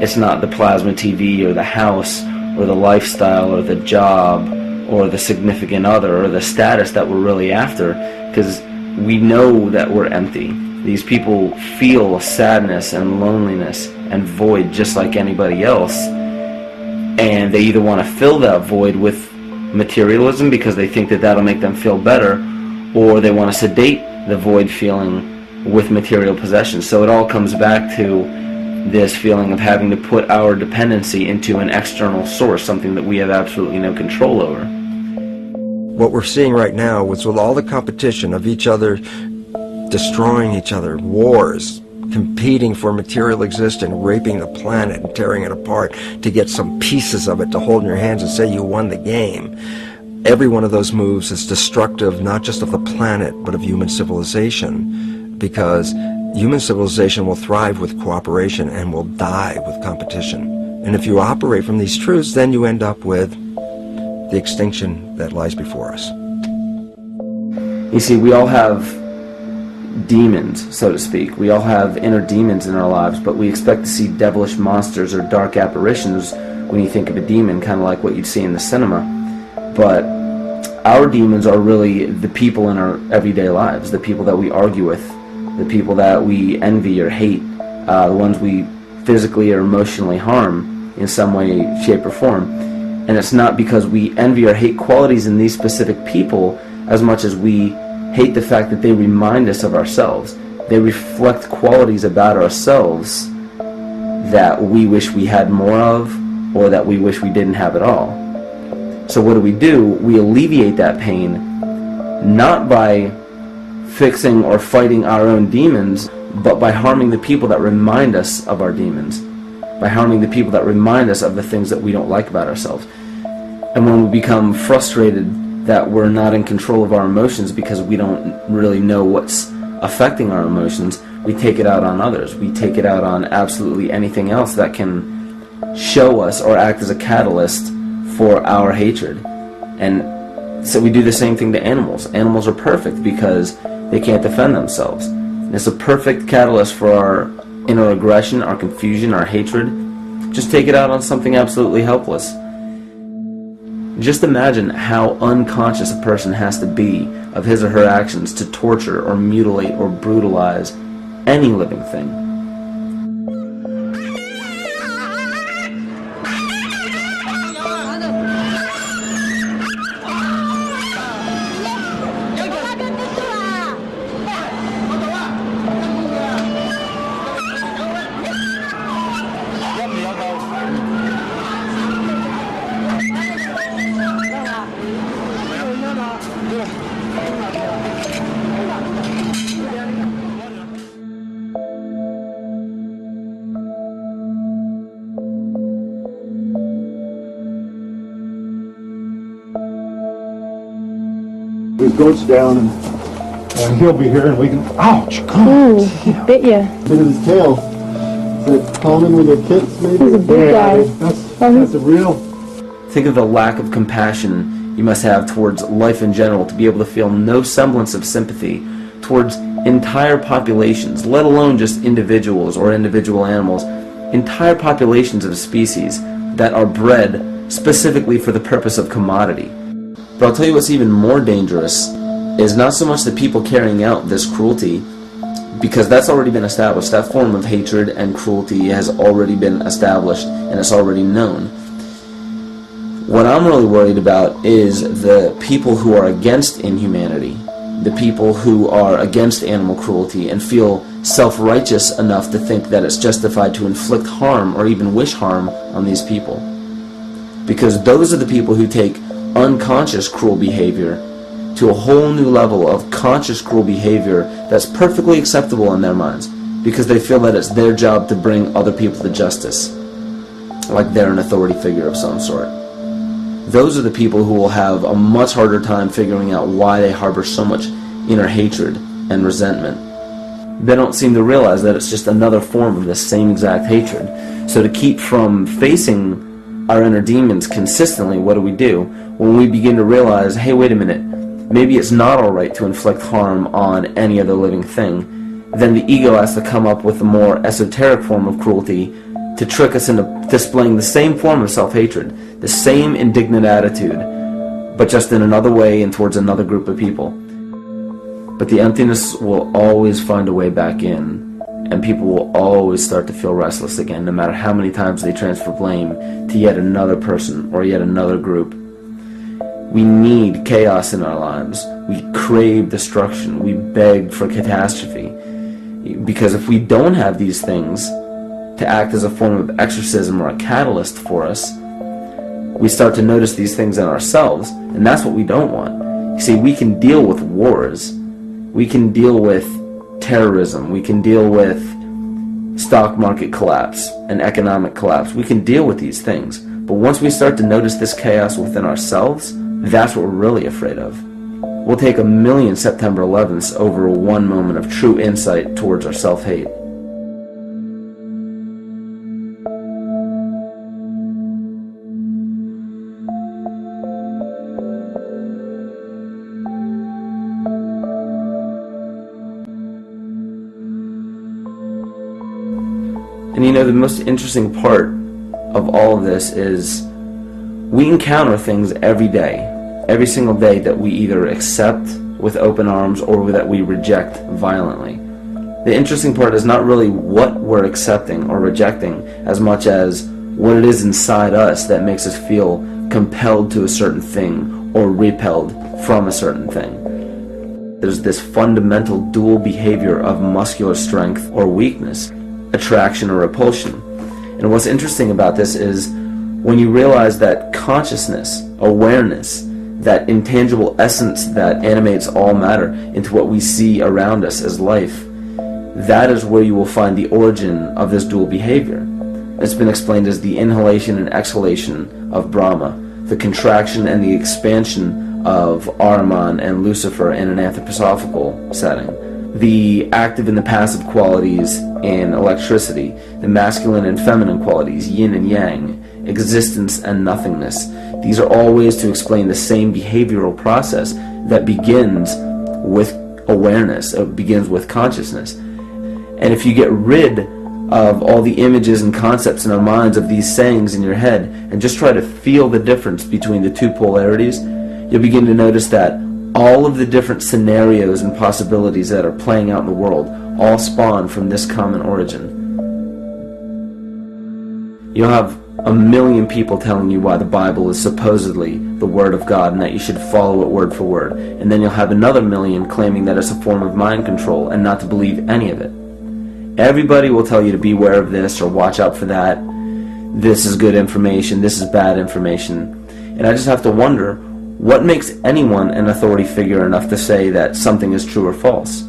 It's not the plasma TV or the house or the lifestyle or the job or the significant other or the status that we're really after, because we know that we're empty. These people feel sadness and loneliness and void just like anybody else, and they either want to fill that void with materialism because they think that that'll make them feel better, or they want to sedate the void feeling with material possessions. So it all comes back to this feeling of having to put our dependency into an external source, something that we have absolutely no control over. What we're seeing right now is with all the competition of each other destroying each other, wars, competing for material existence, raping the planet and tearing it apart to get some pieces of it to hold in your hands and say you won the game. Every one of those moves is destructive not just of the planet but of human civilization, because human civilization will thrive with cooperation and will die with competition. And if you operate from these truths, then you end up with the extinction that lies before us. You see, we all have demons, so to speak. We all have inner demons in our lives, but we expect to see devilish monsters or dark apparitions when you think of a demon, kind of like what you'd see in the cinema. But our demons are really the people in our everyday lives, the people that we argue with, the people that we envy or hate, the ones we physically or emotionally harm in some way, shape, or form. And it's not because we envy or hate qualities in these specific people as much as we hate the fact that they remind us of ourselves. They reflect qualities about ourselves that we wish we had more of, or that we wish we didn't have at all. So what do? We alleviate that pain not by fixing or fighting our own demons, but by harming the people that remind us of our demons, by harming the people that remind us of the things that we don't like about ourselves. And when we become frustrated that we're not in control of our emotions because we don't really know what's affecting our emotions, we take it out on others. We take it out on absolutely anything else that can show us or act as a catalyst for our hatred. And so we do the same thing to animals. Animals are perfect because they can't defend themselves. And it's a perfect catalyst for our inner aggression, our confusion, our hatred. Just take it out on something absolutely helpless. Just imagine how unconscious a person has to be of his or her actions to torture or mutilate or brutalize any living thing. His goat's down, and he'll be here, and we can. Ouch! Ooh, he bit you. Bit of his tail. Is that common with your kids, maybe? He's a big guy. That's a real. Think of the lack of compassion you must have towards life in general to be able to feel no semblance of sympathy towards entire populations, let alone just individuals or individual animals, entire populations of species that are bred specifically for the purpose of commodity. But I'll tell you what's even more dangerous is not so much the people carrying out this cruelty, because that's already been established. That form of hatred and cruelty has already been established and it's already known. What I'm really worried about is the people who are against inhumanity, the people who are against animal cruelty and feel self-righteous enough to think that it's justified to inflict harm or even wish harm on these people. Because those are the people who take unconscious cruel behavior to a whole new level of conscious cruel behavior that's perfectly acceptable in their minds, because they feel that it's their job to bring other people to justice, like they're an authority figure of some sort. Those are the people who will have a much harder time figuring out why they harbor so much inner hatred and resentment. They don't seem to realize that it's just another form of this same exact hatred. So to keep from facing our inner demons consistently, what do? When we begin to realize, hey, wait a minute, maybe it's not alright to inflict harm on any other living thing, then the ego has to come up with a more esoteric form of cruelty to trick us into displaying the same form of self-hatred, the same indignant attitude, but just in another way and towards another group of people. But the emptiness will always find a way back in, and people will always start to feel restless again, no matter how many times they transfer blame to yet another person or yet another group. We need chaos in our lives. We crave destruction. We beg for catastrophe. Because if we don't have these things to act as a form of exorcism or a catalyst for us, we start to notice these things in ourselves, and that's what we don't want. You see, we can deal with wars. We can deal with terrorism. We can deal with stock market collapse and economic collapse. We can deal with these things. But once we start to notice this chaos within ourselves, that's what we're really afraid of. We'll take 1,000,000 September 11ths over one moment of true insight towards our self-hate. And you know, the most interesting part of all of this is we encounter things every day, every single day, that we either accept with open arms or that we reject violently. The interesting part is not really what we're accepting or rejecting as much as what it is inside us that makes us feel compelled to a certain thing or repelled from a certain thing. There's this fundamental dual behavior of muscular strength or weakness, attraction or repulsion. And what's interesting about this is when you realize that consciousness, awareness, that intangible essence that animates all matter into what we see around us as life, that is where you will find the origin of this dual behavior. It's been explained as the inhalation and exhalation of Brahma, the contraction and the expansion of Ahriman and Lucifer in an anthroposophical setting, the active and the passive qualities in electricity, the masculine and feminine qualities, yin and yang, existence and nothingness. These are all ways to explain the same behavioral process that begins with awareness, it begins with consciousness. And if you get rid of all the images and concepts in our minds of these sayings in your head and just try to feel the difference between the two polarities, you'll begin to notice that all of the different scenarios and possibilities that are playing out in the world all spawn from this common origin. You'll have 1,000,000 people telling you why the Bible is supposedly the Word of God and that you should follow it word for word. And then you'll have another 1,000,000 claiming that it's a form of mind control and not to believe any of it. Everybody will tell you to beware of this or watch out for that. This is good information, this is bad information. And I just have to wonder, what makes anyone an authority figure enough to say that something is true or false?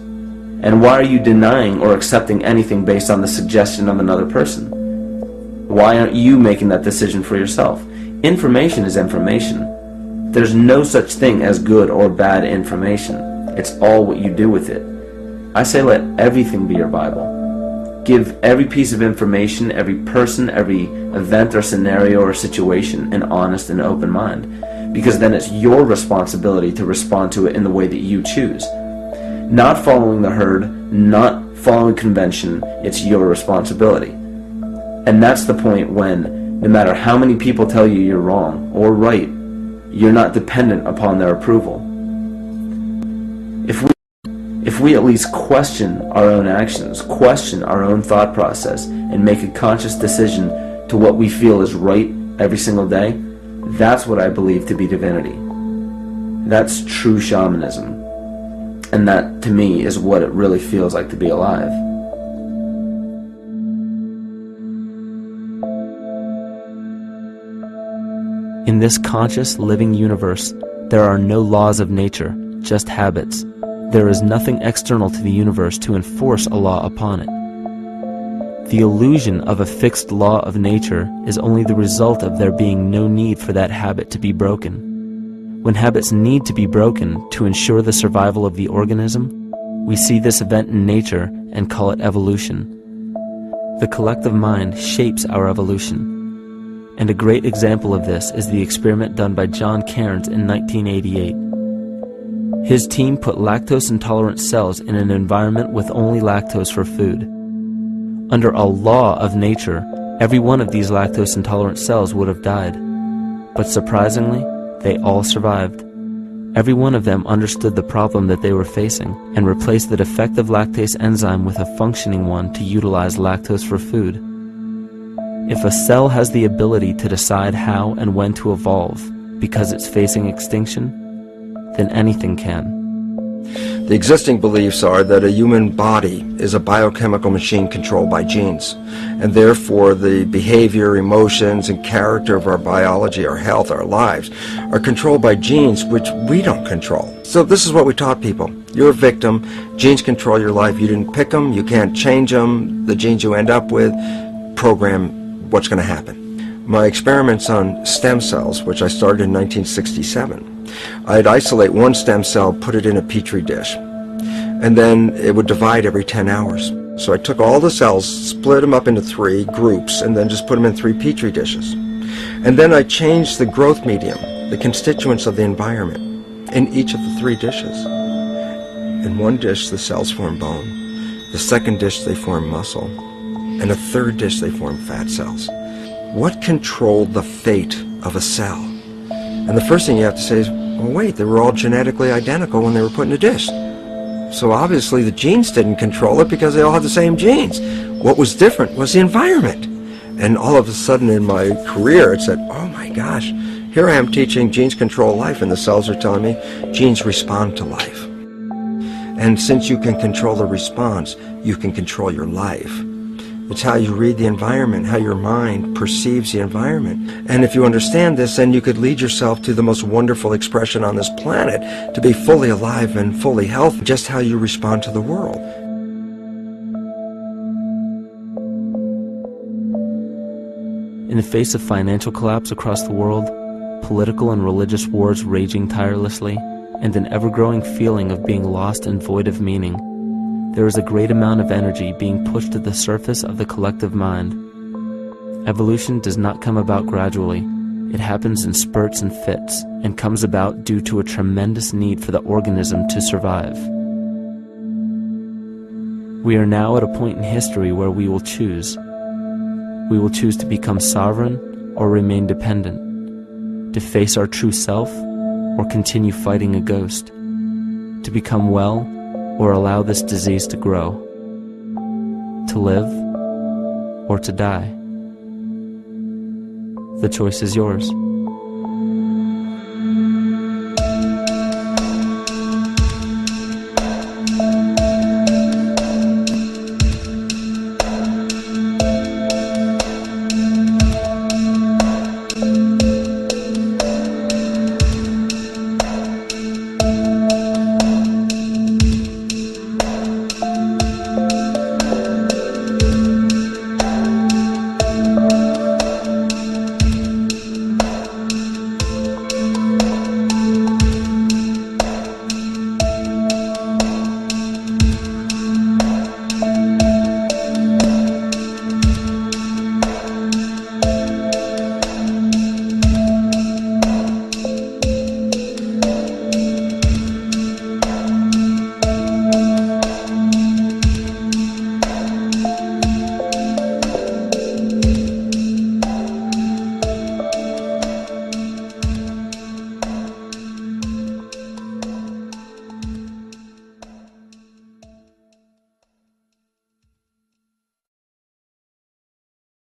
And why are you denying or accepting anything based on the suggestion of another person? Why aren't you making that decision for yourself? Information is information. There's no such thing as good or bad information. It's all what you do with it. I say let everything be your Bible. Give every piece of information, every person, every event or scenario or situation an honest and open mind. Because then it's your responsibility to respond to it in the way that you choose. Not following the herd, not following convention, it's your responsibility. And that's the point when, no matter how many people tell you you're wrong or right, you're not dependent upon their approval. If we at least question our own actions, question our own thought process, and make a conscious decision to what we feel is right every single day, that's what I believe to be divinity. That's true shamanism. And that, to me, is what it really feels like to be alive. In this conscious, living universe, there are no laws of nature, just habits. There is nothing external to the universe to enforce a law upon it. The illusion of a fixed law of nature is only the result of there being no need for that habit to be broken. When habits need to be broken to ensure the survival of the organism, we see this event in nature and call it evolution. The collective mind shapes our evolution. And a great example of this is the experiment done by John Cairns in 1988. His team put lactose-intolerant cells in an environment with only lactose for food. Under a law of nature, every one of these lactose-intolerant cells would have died. But surprisingly, they all survived. Every one of them understood the problem that they were facing and replaced the defective lactase enzyme with a functioning one to utilize lactose for food. If a cell has the ability to decide how and when to evolve because it's facing extinction, then anything can. The existing beliefs are that a human body is a biochemical machine controlled by genes, and therefore the behavior, emotions, and character of our biology, our health, our lives are controlled by genes which we don't control. So this is what we taught people. You're a victim. Genes control your life. You didn't pick them. You can't change them. The genes you end up with program what's going to happen. My experiments on stem cells, which I started in 1967, I'd isolate one stem cell, put it in a petri dish, and then it would divide every 10 hours. So I took all the cells, split them up into 3 groups, and then just put them in 3 petri dishes. And then I changed the growth medium, the constituents of the environment, in each of the 3 dishes. In one dish, the cells form bone. The second dish, they form muscle. And a third dish, they form fat cells. What controlled the fate of a cell? And the first thing you have to say is, well, wait, they were all genetically identical when they were put in a dish. So obviously the genes didn't control it because they all had the same genes. What was different was the environment. And all of a sudden in my career it said, oh my gosh, here I am teaching genes control life, and the cells are telling me genes respond to life. And since you can control the response, you can control your life. It's how you read the environment, how your mind perceives the environment. And if you understand this, then you could lead yourself to the most wonderful expression on this planet, to be fully alive and fully healthy, just how you respond to the world. In the face of financial collapse across the world, political and religious wars raging tirelessly, and an ever-growing feeling of being lost and void of meaning, there is a great amount of energy being pushed to the surface of the collective mind. Evolution does not come about gradually. It happens in spurts and fits, and comes about due to a tremendous need for the organism to survive. We are now at a point in history where we will choose. We will choose to become sovereign or remain dependent, to face our true self or continue fighting a ghost, to become well or allow this disease to grow, to live or to die. The choice is yours.